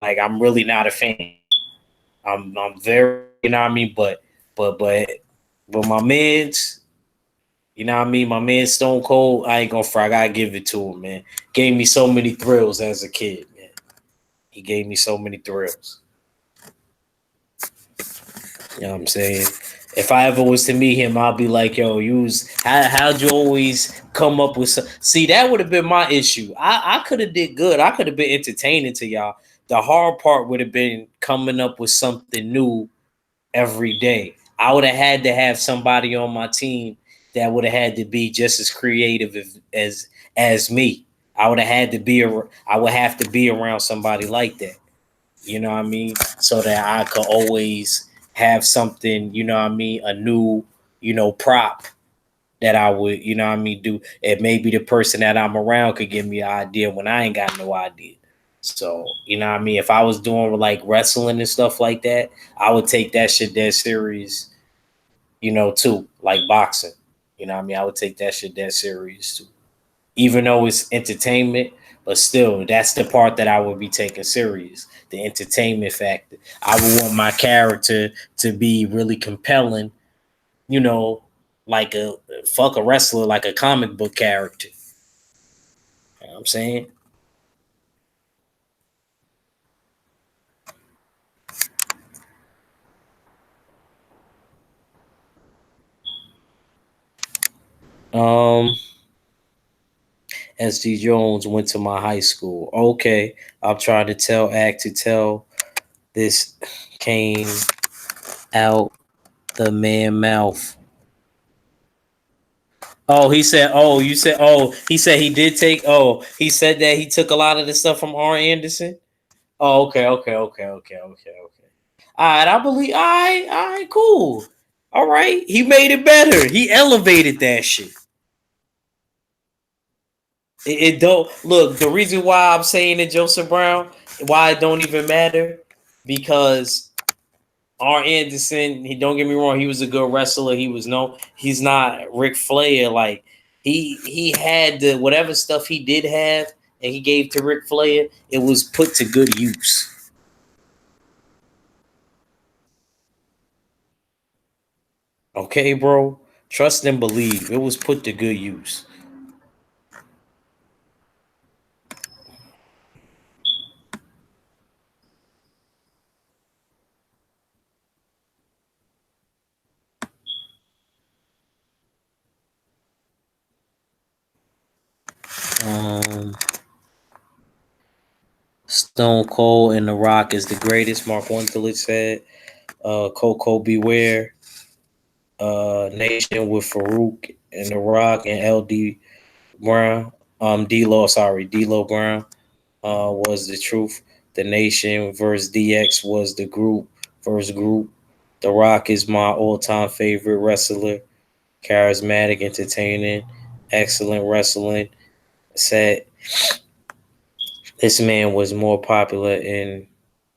like I'm really not a fan. I'm very, you know what I mean, but but my man's, you know what I mean, my man Stone Cold, I ain't gonna fry. I gotta give it to him, man. Gave me so many thrills as a kid, man. He gave me so many thrills. You know what I'm saying? If I ever was to meet him, I'll be like, yo, how'd you always come up with some see that would have been my issue. I could have did good. I could have been entertaining to y'all. The hard part would have been coming up with something new every day. I would have had to have somebody on my team that would have had to be just as creative as me. I would have to be around somebody like that. You know what I mean? So that I could always have something, you know what I mean, a new, prop that I would, you know what I mean, do. And maybe the person that I'm around could give me an idea when I ain't got no idea. So, you know what I mean? If I was doing like wrestling and stuff like that, I would take that shit dead serious, too. Like boxing. You know what I mean? I would take that shit dead serious too. Even though it's entertainment, but still, that's the part that I would be taking serious. The entertainment factor. I would want my character to be really compelling, you know, like a fuck a wrestler, like a comic book character. You know what I'm saying? Um, SD Jones went to my high school. Okay, I'm trying to tell Act to tell this came out the man mouth. Oh, he said. Oh, you said. Oh, he said he did take. Oh, he said that he took a lot of the stuff from R. Anderson. Oh, okay. All right, I believe. All right, cool. All right, he made it better. He elevated that shit. It don't look. The reason why I'm saying it, Joseph Brown, why it don't even matter, because R. Anderson. He don't get me wrong. He was a good wrestler. He was no. He's not Ric Flair. Like he had the whatever stuff he did have, and he gave to Ric Flair. It was put to good use. Okay, bro. Trust and believe. It was put to good use. Um, Stone Cold and The Rock is the greatest. Mark Wunderlich said. Coco Beware. Nation with Farouk and The Rock and LD Brown. D-Lo, sorry, D-Lo Brown was the truth. The Nation versus DX was the group versus group. The Rock is my all-time favorite wrestler. Charismatic, entertaining, excellent wrestling. Said this man was more popular in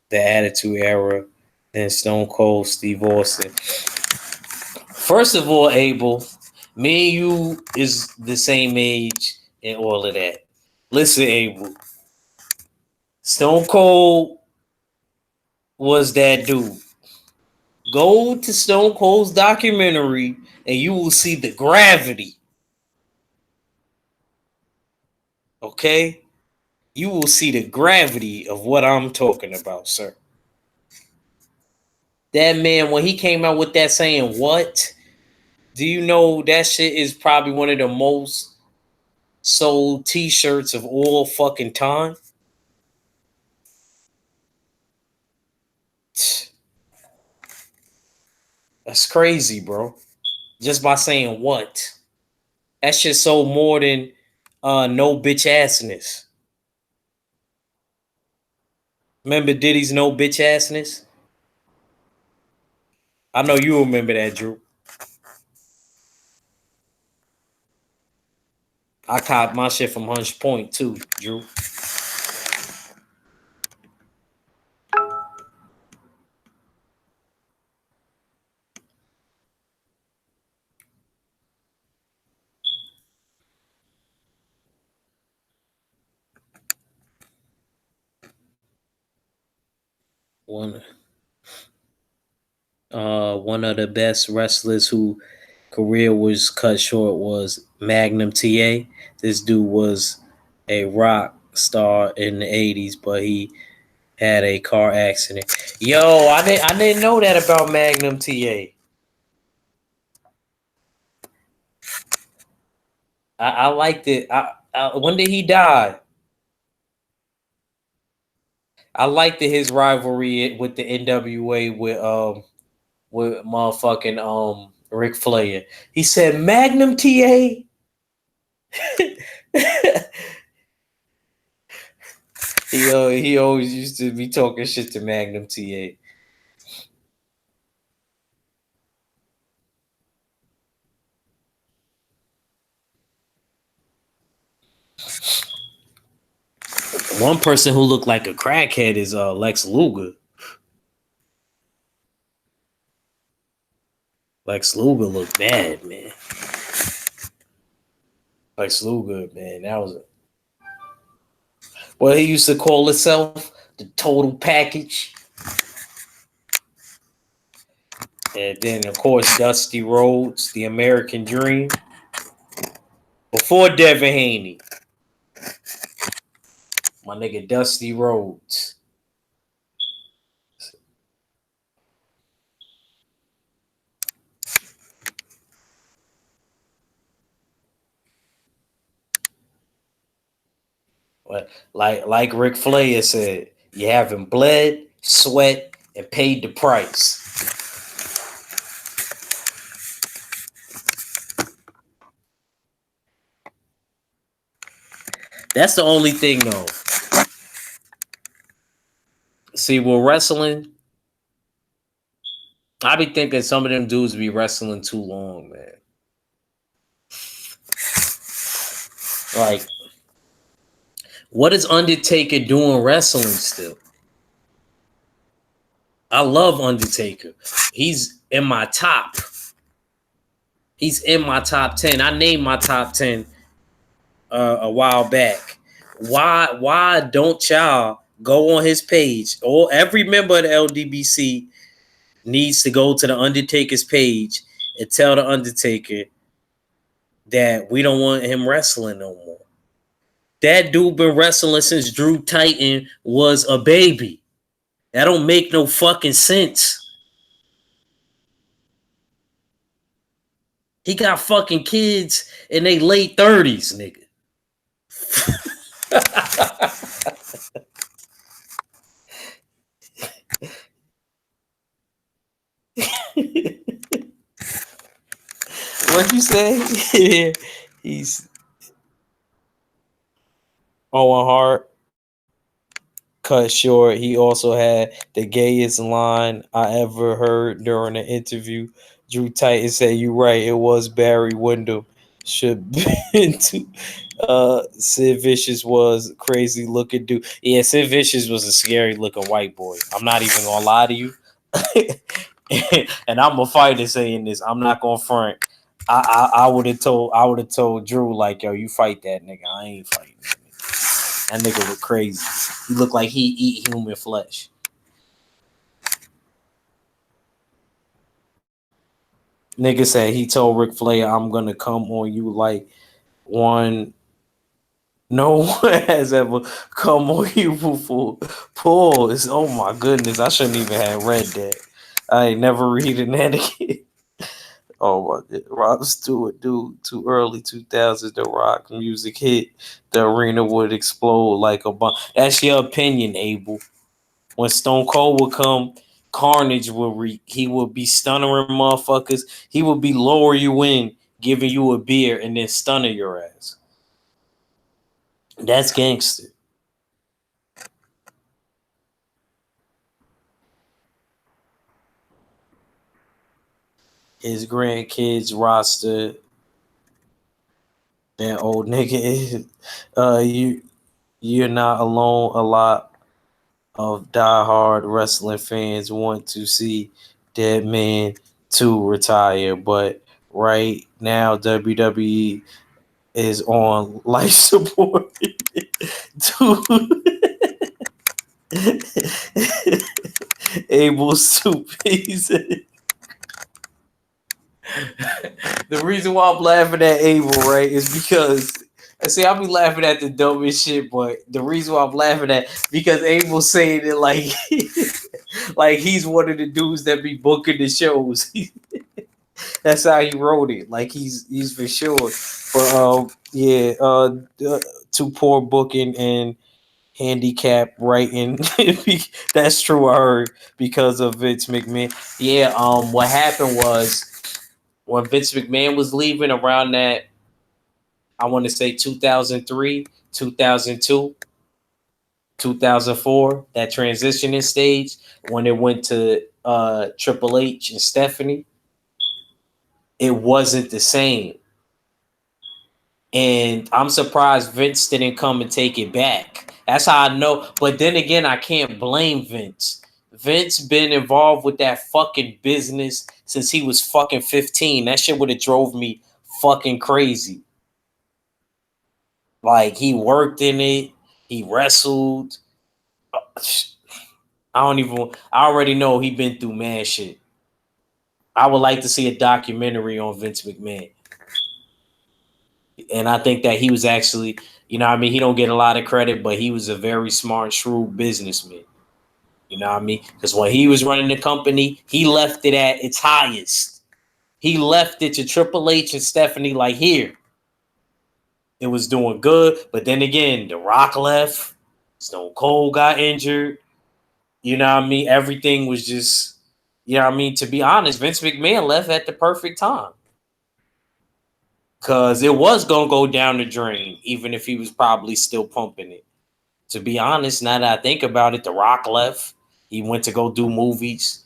the Attitude Era than Stone Cold Steve Austin. First of all, Abel, me and you is the same age and all of that. Listen, Abel, Stone Cold was that dude. Go to Stone Cold's documentary and you will see the gravity. Okay? You will see the gravity of what I'm talking about, sir. That man, when he came out with that saying, what? Do you know that shit is probably one of the most sold t-shirts of all fucking time? That's crazy, bro. Just by saying what? That shit sold more than no bitch assness. Remember Diddy's no bitch assness? I know you remember that, Drew. I caught my shit from Hunch Point too, Drew. One one of the best wrestlers who career was cut short was Magnum TA. This dude was a rock star in the 80s, but he had a car accident. Yo, I didn't know that about Magnum TA. I liked it. When did he die? I liked his rivalry with the NWA with motherfucking Ric Flair. He said Magnum TA. He always used to be talking shit to Magnum TA. One person who looked like a crackhead is Lex Luger. Lex Luger looked bad, man. Lex Luger, man, that was what he used to call himself, the total package. And then of course Dusty Rhodes, the American Dream. Before Devin Haney, my nigga Dusty Rhodes. Like Ric Flair said, you haven't bled, sweat, and paid the price. That's the only thing though. See, with wrestling, I be thinking some of them dudes be wrestling too long, man. Like, what is Undertaker doing wrestling still? I love Undertaker. He's in my top. He's in my top 10. I named my top 10 a while back. Why don't y'all go on his page? Or every member of the LDBC needs to go to the Undertaker's page and tell the Undertaker that we don't want him wrestling no more. That dude been wrestling since Drew Titan was a baby. That don't make no fucking sense. He got fucking kids in their late 30s, nigga. What'd you say? He's Owen Hart cut short. He also had the gayest line I ever heard during an interview. Drew Titan said, "You right, it was Barry Windham. Should been to Sid Vicious was crazy looking dude." Yeah, Sid Vicious was a scary looking white boy. I'm not even gonna lie to you. And I'm a fighter saying this. I'm not gonna front. I would have told Drew like, yo, you fight that nigga. I ain't fighting. That nigga look crazy. He look like he eat human flesh. Nigga said he told Ric Flair, I'm gonna come on you like one no one has ever come on you before. Pause. Oh my goodness. I shouldn't even have read that. I ain't never reading that again. Oh my god. Rod Stewart, dude, too early 2000s, the rock music hit. The arena would explode like a bomb. That's your opinion, Abel. When Stone Cold would come, carnage would wreak. He would be stunning motherfuckers. He would be lower you in, giving you a beer, and then stunning your ass. That's gangster. His grandkids roster, that old nigga is you're not alone. A lot of diehard wrestling fans want to see Dead Man 2 retire, but right now WWE is on life support. Dude. Able soup. He said. The reason why I'm laughing at Abel, right, is because I see I'll be laughing at the dumbest shit, but the reason why I'm laughing at because Abel's saying it like like he's one of the dudes that be booking the shows. That's how he wrote it. Like he's for sure. But yeah, too poor booking and handicap writing. That's true. I heard because of Vince McMahon. Yeah. What happened was when Vince McMahon was leaving around that, I want to say 2003, 2002, 2004, that transitioning stage when it went to Triple H and Stephanie, it wasn't the same. And I'm surprised Vince didn't come and take it back. That's how I know. But then again, I can't blame Vince. Vince been involved with that fucking business since he was fucking 15. That shit would have drove me fucking crazy. Like he worked in it, he wrestled. I already know he been through mad shit. I would like to see a documentary on Vince McMahon. And I think that he was actually, you know what I mean, he don't get a lot of credit, but he was a very smart, shrewd businessman. You know what I mean? Because when he was running the company, he left it at its highest. He left it to Triple H and Stephanie like, here, It was doing good, but then again, The Rock left. Stone Cold got injured. You know what I mean? Everything was just, you know what I mean? To be honest, Vince McMahon left at the perfect time. Because it was going to go down the drain, even if he was probably still pumping it. To be honest, now that I think about it, The Rock left. He went to go do movies.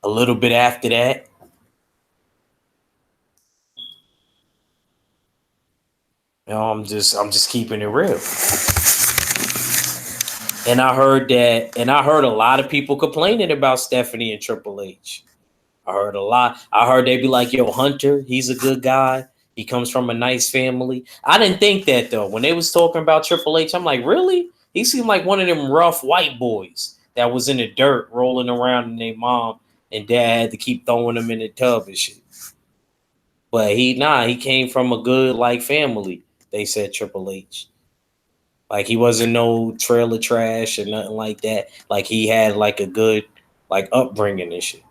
A little bit after that, I'm just keeping it real. And I heard a lot of people complaining about Stephanie and Triple H. I heard a lot. I heard they be like, yo, Hunter, he's a good guy. He comes from a nice family. I didn't think that though. When they was talking about Triple H, I'm like, really? He seemed like one of them rough white boys that was in the dirt rolling around and their mom and dad had to keep throwing him in the tub and shit. But he came from a good like family. They said Triple H. Like he wasn't no trailer trash or nothing like that. Like he had like a good like upbringing and shit.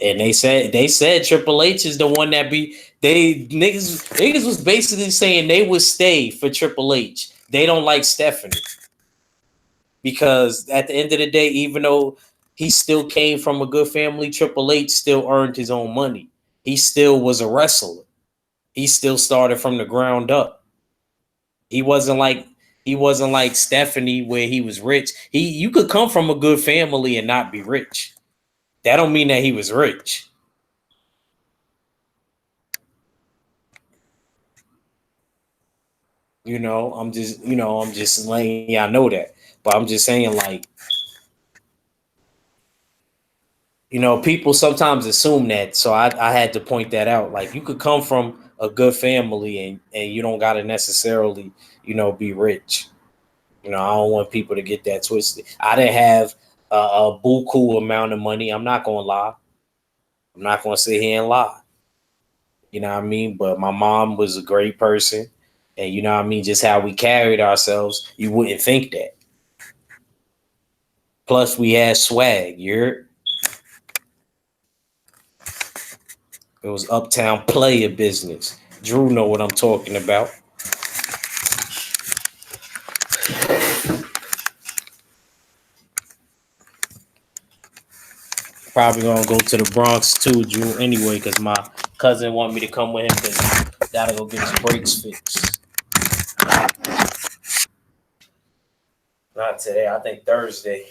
And they said Triple H is the one that be they niggas was basically saying they would stay for Triple H. They don't like Stephanie because at the end of the day, even though he still came from a good family, Triple H still earned his own money. He still was a wrestler. He still started from the ground up. He wasn't like Stephanie where he was rich. You could come from a good family and not be rich. That don't mean that he was rich. I'm just letting y'all know that. But I'm just saying, like, people sometimes assume that. So I had to point that out. Like, you could come from a good family and you don't gotta necessarily, be rich. I don't want people to get that twisted. I didn't have a buku amount of money. I'm not gonna lie. I'm not gonna sit here and lie. You know what I mean? But my mom was a great person. And you know what I mean? Just how we carried ourselves, you wouldn't think that. Plus, we had swag. It was uptown player business. Drew know what I'm talking about. Probably gonna go to the Bronx too, Drew. Anyway, because my cousin want me to come with him because gotta go get his brakes fixed. Not today. I think Thursday.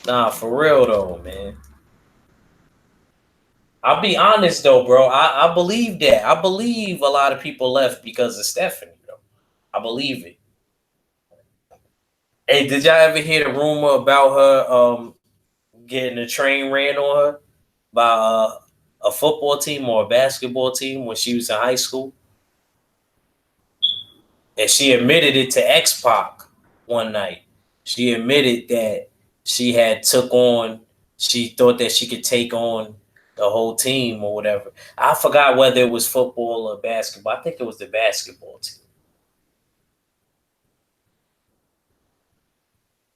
Nah, for real though, man. I'll be honest though, bro. I believe that. I believe a lot of people left because of Stephanie, though. I believe it. Hey, did y'all ever hear the rumor about her getting a train ran on her by a football team or a basketball team when she was in high school? And she admitted it to X Pac one night. She admitted that she had took on. She thought that she could take on the whole team or whatever. I forgot whether it was football or basketball. I think it was the basketball team.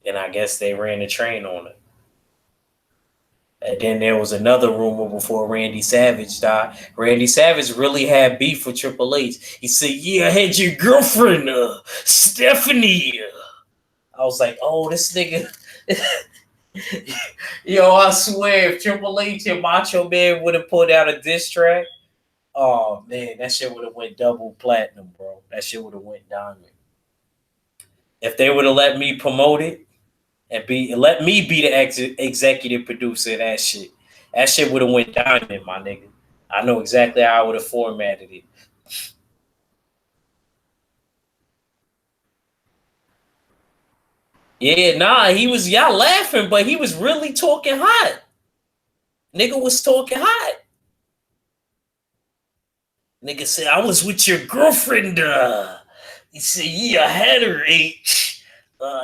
And I guess they ran the train on her. And then there was another rumor before Randy Savage died. Randy Savage really had beef with Triple H. He said, "Yeah, I had your girlfriend, Stephanie." I was like, "Oh, this nigga." Yo, I swear, if Triple H and Macho Man would have put out a diss track, oh man, that shit would have went double platinum, bro. That shit would have went diamond. If they would have let me promote it and let me be the executive producer of that shit would have went diamond, my nigga. I know exactly how I would have formatted it. Yeah, nah, he was y'all laughing, but he was really talking hot. Nigga was talking hot. Nigga said, I was with your girlfriend. He said, yeah, I had her H.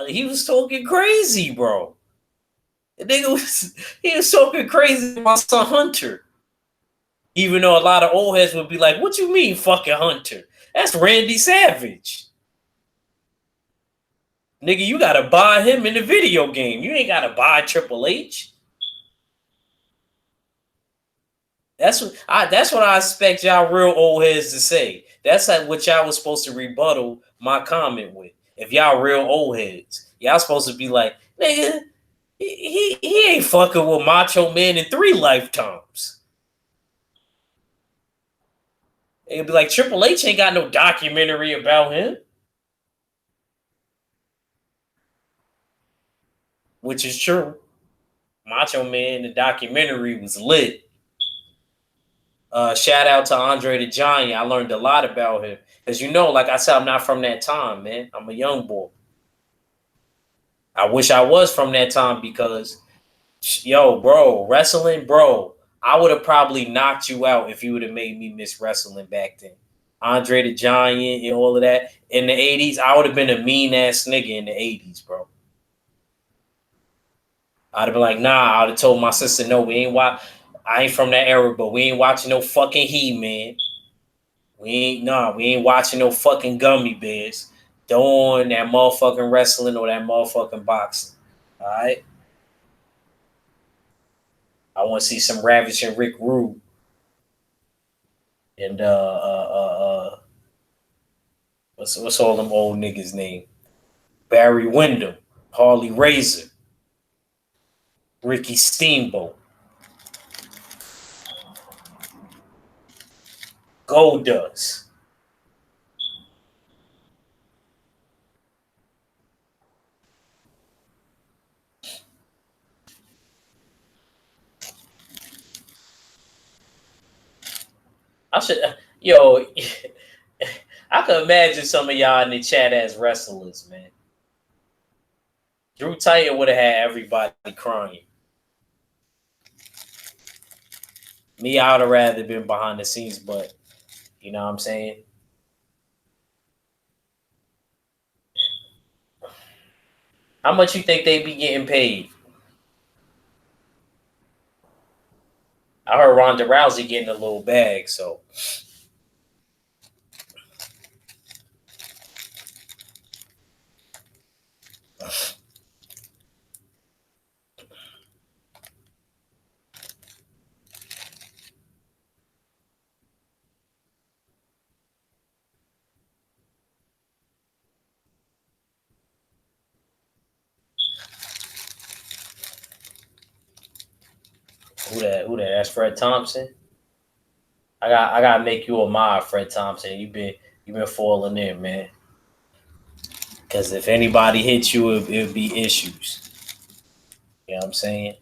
He was talking crazy, bro. The nigga he was talking crazy about son Hunter. Even though a lot of old heads would be like, what you mean fucking Hunter? That's Randy Savage. Nigga, you gotta buy him in the video game. You ain't gotta buy Triple H. That's what I expect y'all real old heads to say. That's like what y'all was supposed to rebuttal my comment with. If y'all real old heads, y'all supposed to be like, nigga, he ain't fucking with Macho Man in 3 lifetimes. It'd be like Triple H ain't got no documentary about him, which is true. Macho Man, the documentary was lit. Shout out to Andre the Giant. I learned a lot about him. Because like I said, I'm not from that time, man. I'm a young boy. I wish I was from that time because, yo, bro, wrestling, bro, I would have probably knocked you out if you would have made me miss wrestling back then. Andre the Giant and all of that. In the 80s, I would have been a mean ass nigga in the 80s, bro. I'd have been like, nah, I'd have told my sister, no, we ain't watch. I ain't from that era, but we ain't watching no fucking He-Man. We ain't watching no fucking gummy bears doing that motherfucking wrestling or that motherfucking boxing. All right. I want to see some Ravage and Rick Rude and what's all them old niggas name? Barry Windham, Harley Razor, Ricky Steamboat, Goldust. I should, yo, I could imagine some of y'all in the chat as wrestlers, man. Drew Titan would have had everybody crying. Me, I would have rather been behind the scenes, but you know what I'm saying? How much you think they be getting paid? I heard Ronda Rousey getting a little bag, so who that? Who that? That's Fred Thompson. I gotta make you a mod, Fred Thompson. You've been falling in, man. Because if anybody hits you, it'd be issues. You know what I'm saying?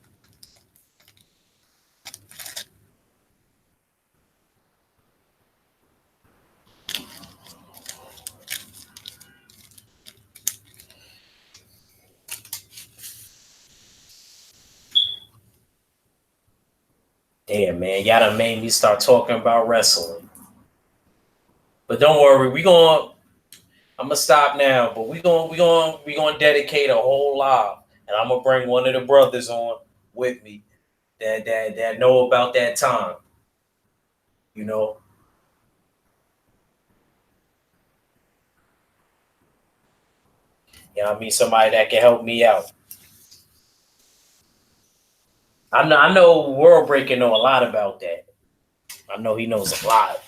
Damn, man, y'all done made me start talking about wrestling. But don't worry, I'm gonna stop now. But we gonna dedicate a whole live, and I'm gonna bring one of the brothers on with me that know about that time. You know, I mean somebody that can help me out. I know World Breaker know a lot about that. I know he knows a lot.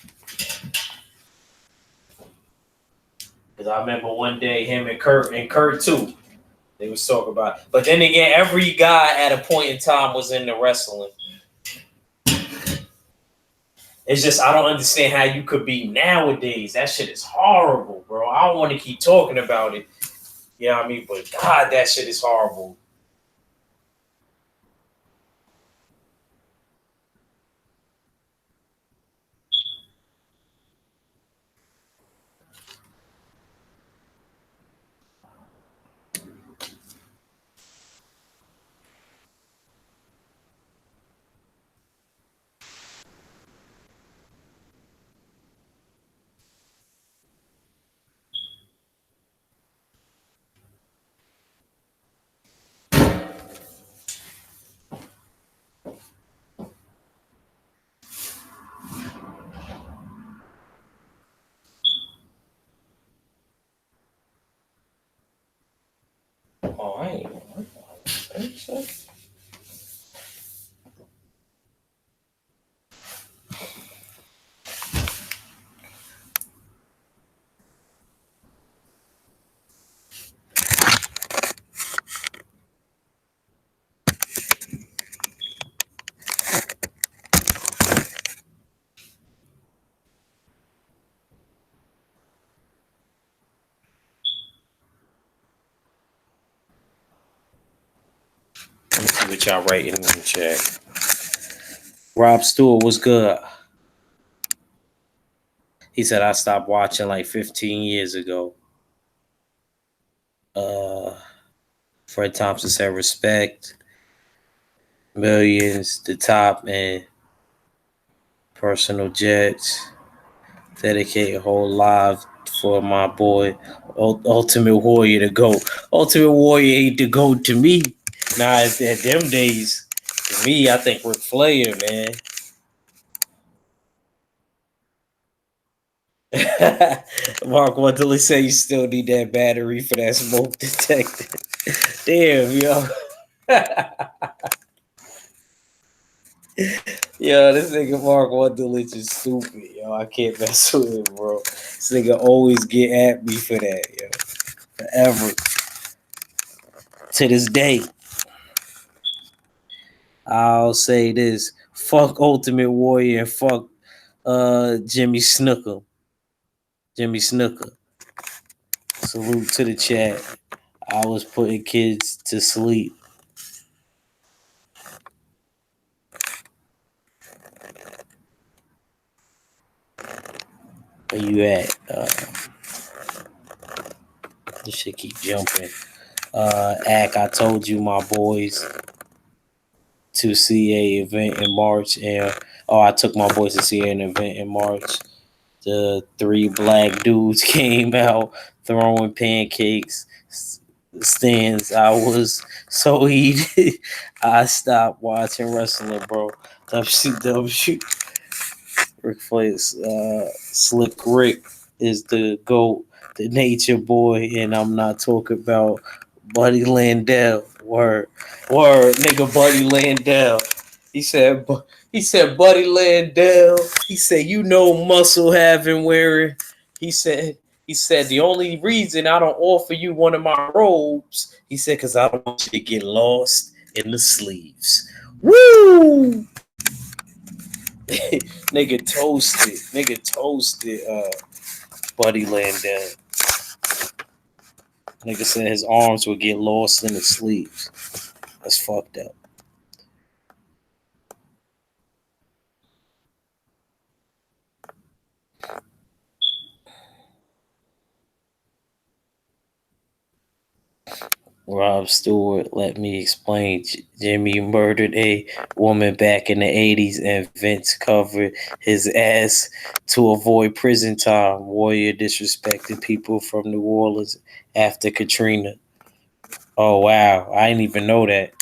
Because I remember one day him and Kurt too. They was talking about it. But then again, every guy at a point in time was into wrestling. It's just I don't understand how you could be nowadays. That shit is horrible, bro. I don't want to keep talking about it. You know what I mean? But God, that shit is horrible. Oh, I ain't. Let me see what y'all writing in the chat. Rob Stewart was good. He said I stopped watching like 15 years ago. Uh, Fred Thompson said respect, millions, the top, and personal jets. Dedicate a whole live for my boy, Ultimate Warrior to go. Ultimate Warrior ain't to go to me. Nah, at them days, to me, I think Ric Flair, man. Mark Wendell say you still need that battery for that smoke detector. Damn, yo. Yo, this nigga Mark Wendell is stupid, yo. I can't mess with him, bro. This nigga always get at me for that, yo. Forever. To this day. I'll say this. Fuck Ultimate Warrior and fuck Jimmy Snooker. Jimmy Snooker. Salute to the chat. I was putting kids to sleep. Where you at? This shit keep jumping. Ack, I told you my boys to see a event in March, and I took my boys to see an event in March. The three black dudes came out throwing pancakes stands. I was so heated. I stopped watching wrestling, bro. WCW. Ric Flair's Slick Rick is the GOAT, the nature boy, and I'm not talking about Buddy Landell. Word, nigga, Buddy Landell. He said, Buddy Landell. He said, you know, muscle having wearing. He said, the only reason I don't offer you one of my robes, he said, because I don't want you to get lost in the sleeves. Woo! Nigga toasted Buddy Landell. Nigga said his arms would get lost in the sleeves. That's fucked up. Rob Stewart, let me explain. Jimmy murdered a woman back in the 80s and Vince covered his ass to avoid prison time. Warrior disrespected people from New Orleans after Katrina. Oh, wow. I didn't even know that.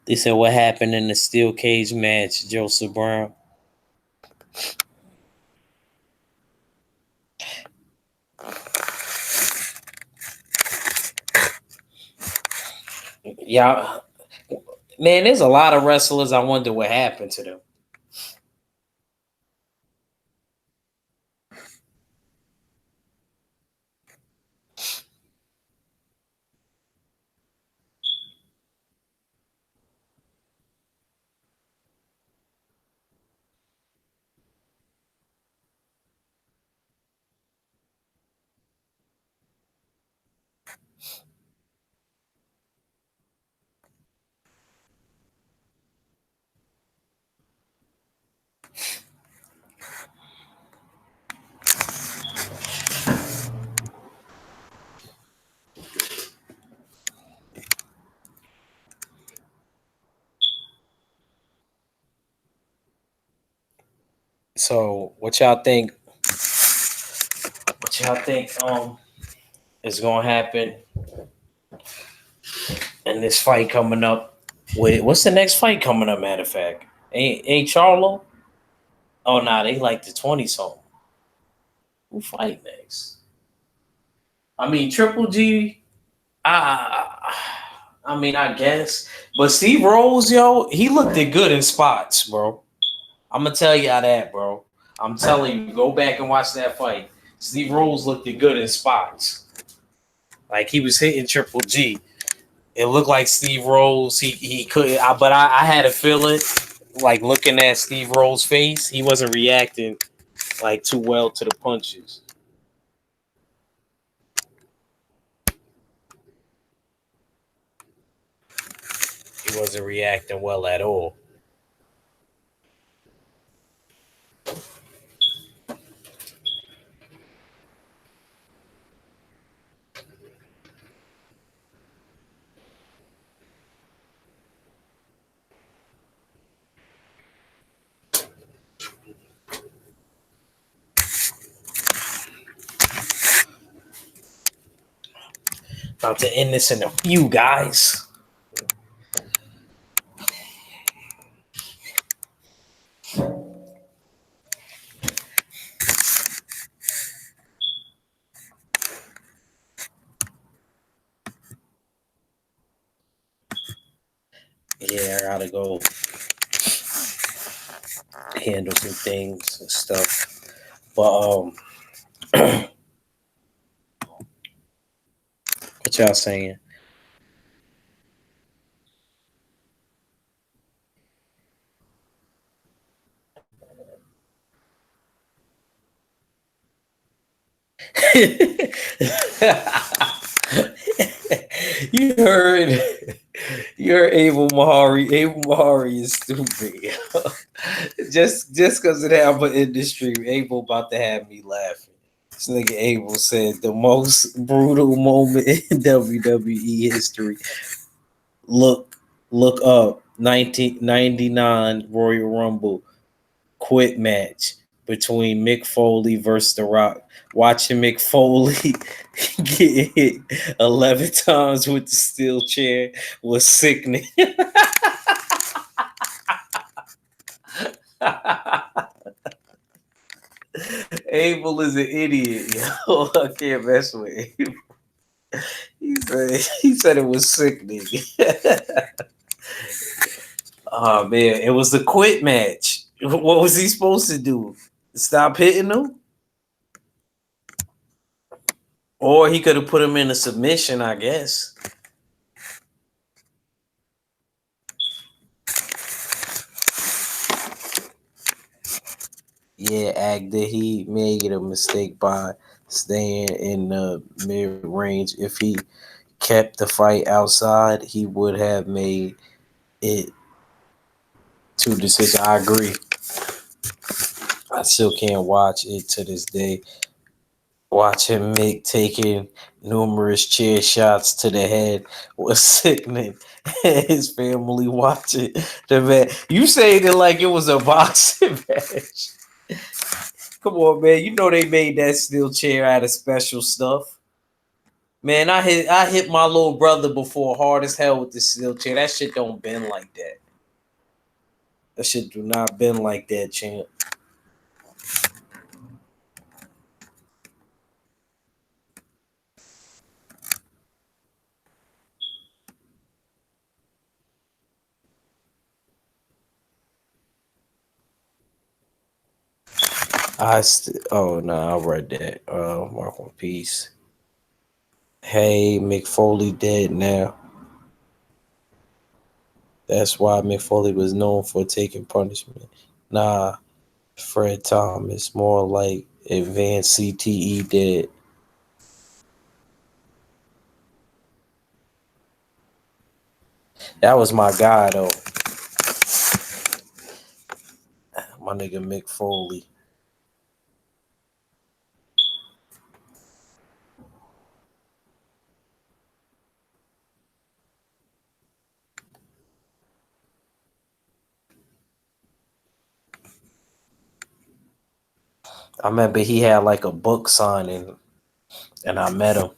They said what happened in the steel cage match, Joseph Brown. Yeah, man, there's a lot of wrestlers. I wonder what happened to them. So, what y'all think? What y'all think? Is gonna happen And this fight coming up with what's the next fight coming up? Matter of fact, ain't Charlo? Oh nah, they like the 20 something. Who fight next? I mean Triple G. I I mean I guess, but Steve Rose, yo, he looked it good in spots, bro. I'm gonna tell you how that, bro. I'm telling you, go back and watch that fight. Steve Rose looked it good in spots. Like he was hitting Triple G. It looked like Steve Rose. He could, but I had a feeling, like looking at Steve Rose's face, he wasn't reacting like too well to the punches. He wasn't reacting well at all. About to end this in a few, guys. Yeah, I gotta go handle some things and stuff. But what y'all saying? you heard you heard Abel Mahari. Abel Mahari is stupid. just because it happened in the stream, Abel about to have me laughing. This nigga Abel said the most brutal moment in WWE history. Look, look up 1999 Royal Rumble quit match between Mick Foley versus The Rock. Watching Mick Foley get hit 11 times with the steel chair was sickening. Abel is an idiot, yo. I can't mess with him. He said it was sickening. Oh man, it was the quit match. What was he supposed to do? Stop hitting him? Or he could have put him in a submission, I guess. Yeah, Agda, he made a mistake by staying in the mid range. If he kept the fight outside, he would have made it two decisions. I agree. I still can't watch it to this day. Watch him make taking numerous chair shots to the head was sickening. His family watching the match. You saying it like it was a boxing match. Come on, man. You know they made that steel chair out of special stuff. Man, I hit my little brother before hard as hell with the steel chair. That shit don't bend like that. That shit do not bend like that, champ. Oh no, I read that. Mark one piece. Hey, Mick Foley dead now. That's why Mick Foley was known for taking punishment. Nah, Fred Thomas, more like advanced CTE dead. That was my guy though. My nigga Mick Foley. I remember he had like a book signing and I met him.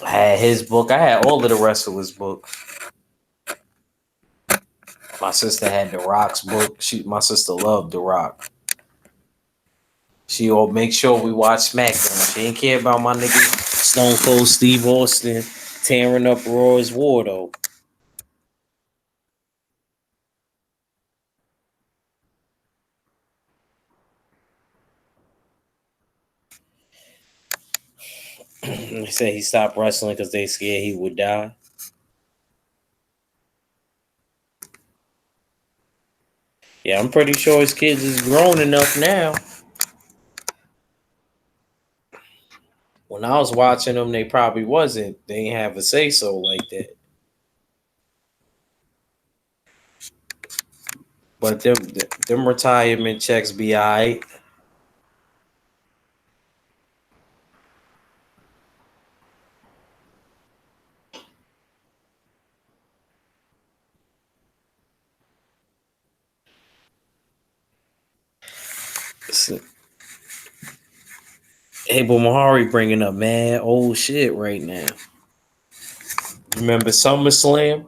I had his book. I had all of the wrestlers' book. My sister had the Rock's book. My sister loved the Rock. She'll make sure we watch SmackDown. She ain't care about my nigga Stone Cold Steve Austin tearing up Roy's War though. They said he stopped wrestling because they scared he would die. Yeah, I'm pretty sure his kids is grown enough now. When I was watching them, they probably wasn't. They ain't have a say so like that. But them retirement checks be alright. Abel Mahari bringing up mad old shit right now. Remember SummerSlam?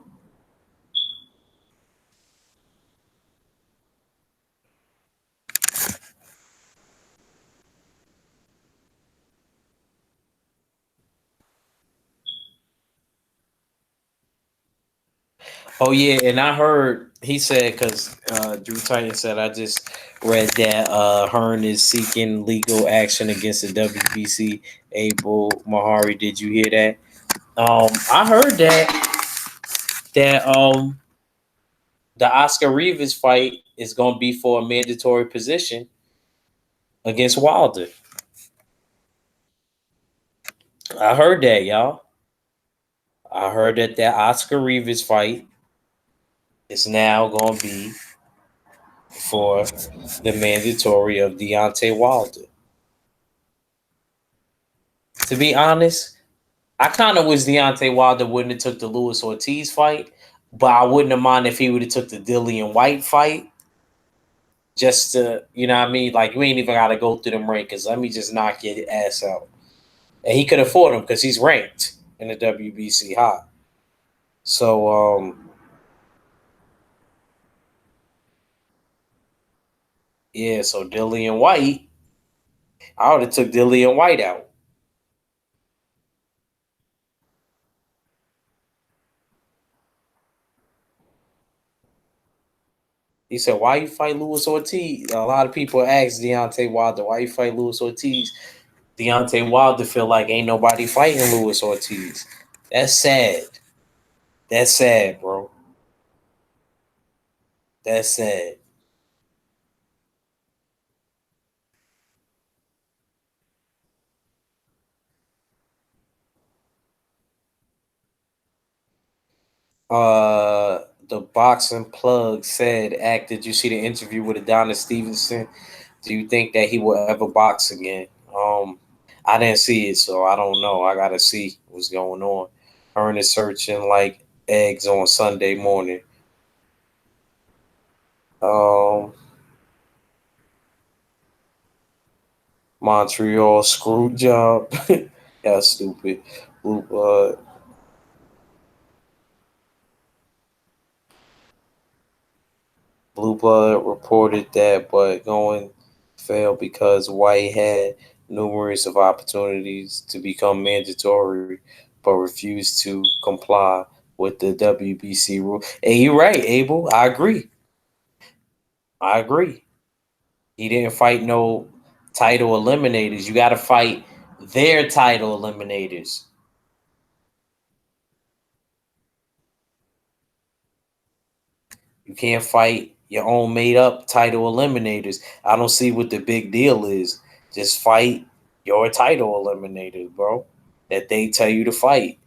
Oh yeah, and I heard he said because Drew Titan said I just read that Hearn is seeking legal action against the WBC. Abel Mahari, did you hear that? I heard that the Oscar Rivas fight is gonna be for a mandatory position against Wilder. I heard that, y'all. I heard that Oscar Rivas fight is now gonna be for the mandatory of Deontay Wilder. To be honest, I kind of wish Deontay Wilder wouldn't have took the Luis Ortiz fight, but I wouldn't have mind if he would have took the Dillian White fight. Just to, you know what I mean? Like, you ain't even got to go through them rankings. Let me just knock your ass out. And he could afford him because he's ranked in the WBC high. So, yeah, so Dillian White, I would have took Dillian White out. He said, why you fight Luis Ortiz? A lot of people ask Deontay Wilder, why you fight Luis Ortiz? Deontay Wilder feel like ain't nobody fighting Luis Ortiz. That's sad. That's sad, bro. That's sad. The boxing plug said, "Act. Did you see the interview with Adonis Stevenson? Do you think that he will ever box again?" I didn't see it, so I don't know. I gotta see what's going on. Earn is searching like eggs on Sunday morning. Um, Montreal screw job. Yeah, stupid. Blue, Blue Blood reported that, but going failed because White had numerous of opportunities to become mandatory, but refused to comply with the WBC rule. And you're right, Abel. I agree. I agree. He didn't fight no title eliminators. You got to fight their title eliminators. You can't fight your own made up title eliminators. I don't see what the big deal is. Just fight your title eliminators, bro. That they tell you to fight.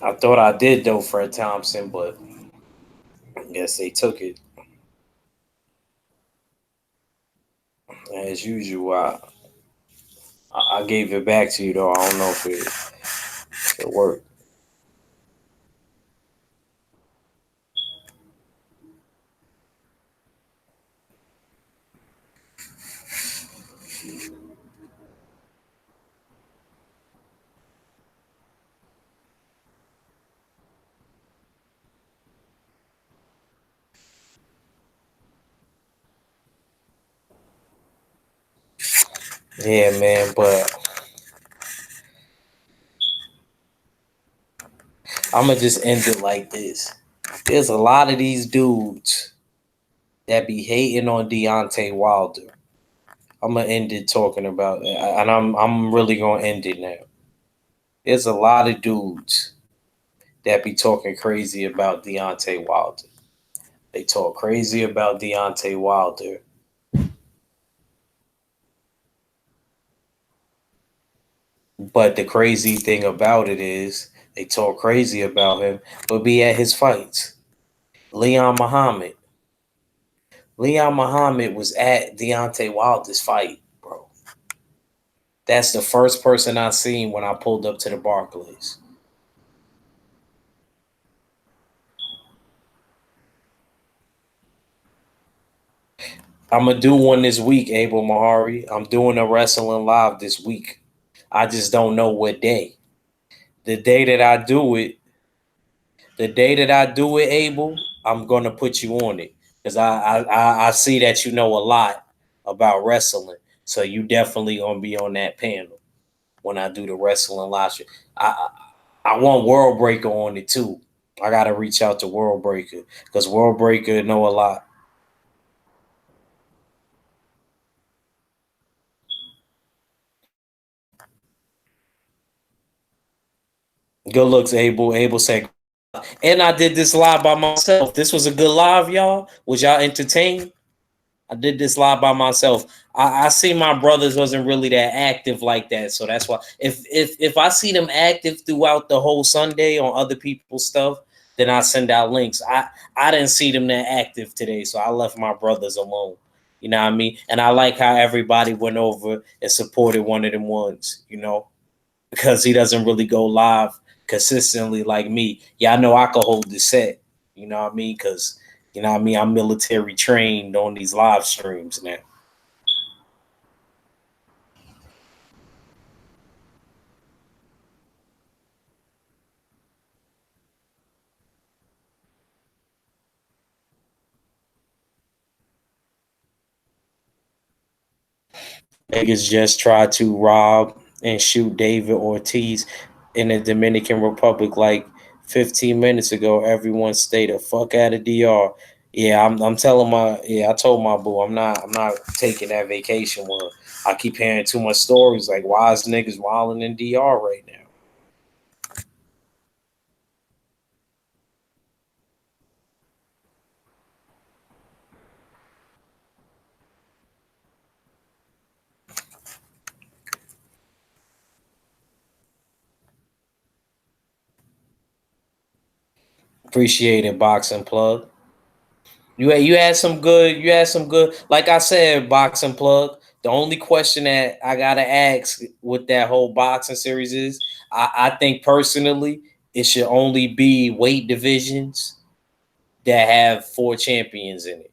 I thought I did though, Fred Thompson, but I guess they took it as usual. I gave it back to you though. I don't know if it worked. Yeah, man. But I'm gonna just end it like this. There's a lot of these dudes that be hating on Deontay Wilder. I'm gonna end it talking about, and I'm really gonna end it now. There's a lot of dudes that be talking crazy about Deontay Wilder. They talk crazy about Deontay Wilder, but the crazy thing about it is they talk crazy about him, but be at his fights. Leon Muhammad. Leon Muhammad was at Deontay Wilder's fight, bro. That's the first person I seen when I pulled up to the Barclays. I'm gonna do one this week, Abel Mahari. I'm doing a wrestling live this week. I just don't know what day. The day that I do it, the day that I do it, Abel, I'm gonna put you on it because I see that you know a lot about wrestling, so you definitely gonna be on that panel when I do the wrestling live show. I I want World Breaker on it too. I gotta reach out to World Breaker because World Breaker know a lot. Good looks, Abel. Abel said, and I did this live by myself. This was a good live, y'all. Was y'all entertained? I did this live by myself. I see my brothers wasn't really that active like that, so that's why. If I see them active throughout the whole Sunday on other people's stuff, then I send out links. I didn't see them that active today, so I left my brothers alone. You know what I mean? And I like how everybody went over and supported one of them ones. You know, because he doesn't really go live consistently like me. Yeah, I know I could hold the set. You know what I mean? Because you know what I mean. I'm military trained on these live streams now. Niggas just tried to rob and shoot David Ortiz in the Dominican Republic like 15 minutes ago. Everyone stay the fuck out of DR. Yeah, I'm telling my yeah, I told my boo I'm not taking that vacation one. I keep hearing too much stories like why is niggas wilding in DR right now. Appreciate it, boxing plug. You had some good like I said, boxing plug. The only question that I gotta ask with that whole boxing series is I think personally it should only be weight divisions that have four champions in it.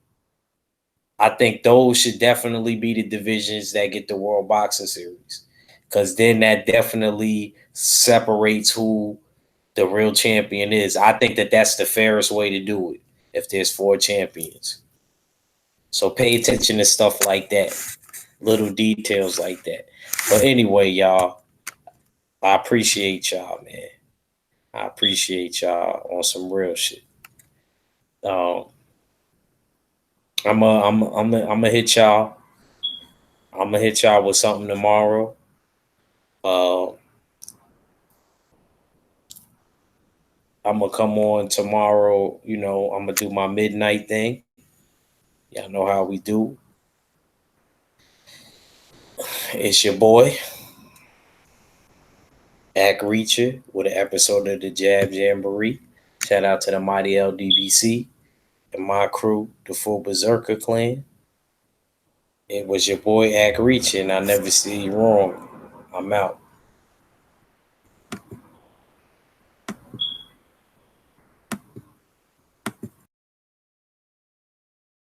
I think those should definitely be the divisions that get the World Boxing Series. Cause then that definitely separates who the real champion is. I think that that's the fairest way to do it if there's four champions. So pay attention to stuff like that, little details like that. But anyway, y'all, I appreciate y'all, man. I appreciate y'all on some real shit. Um, I'm gonna hit y'all. I'm gonna hit y'all with something tomorrow. Uh, I'm gonna come on tomorrow. You know, I'm gonna do my midnight thing. Y'all know how we do. It's your boy, Ack Reacher, with an episode of the Jab Jamboree. Shout out to the mighty LDBC and my crew, the full Berserker clan. It was your boy Ack Reacher, and I never see you wrong. I'm out.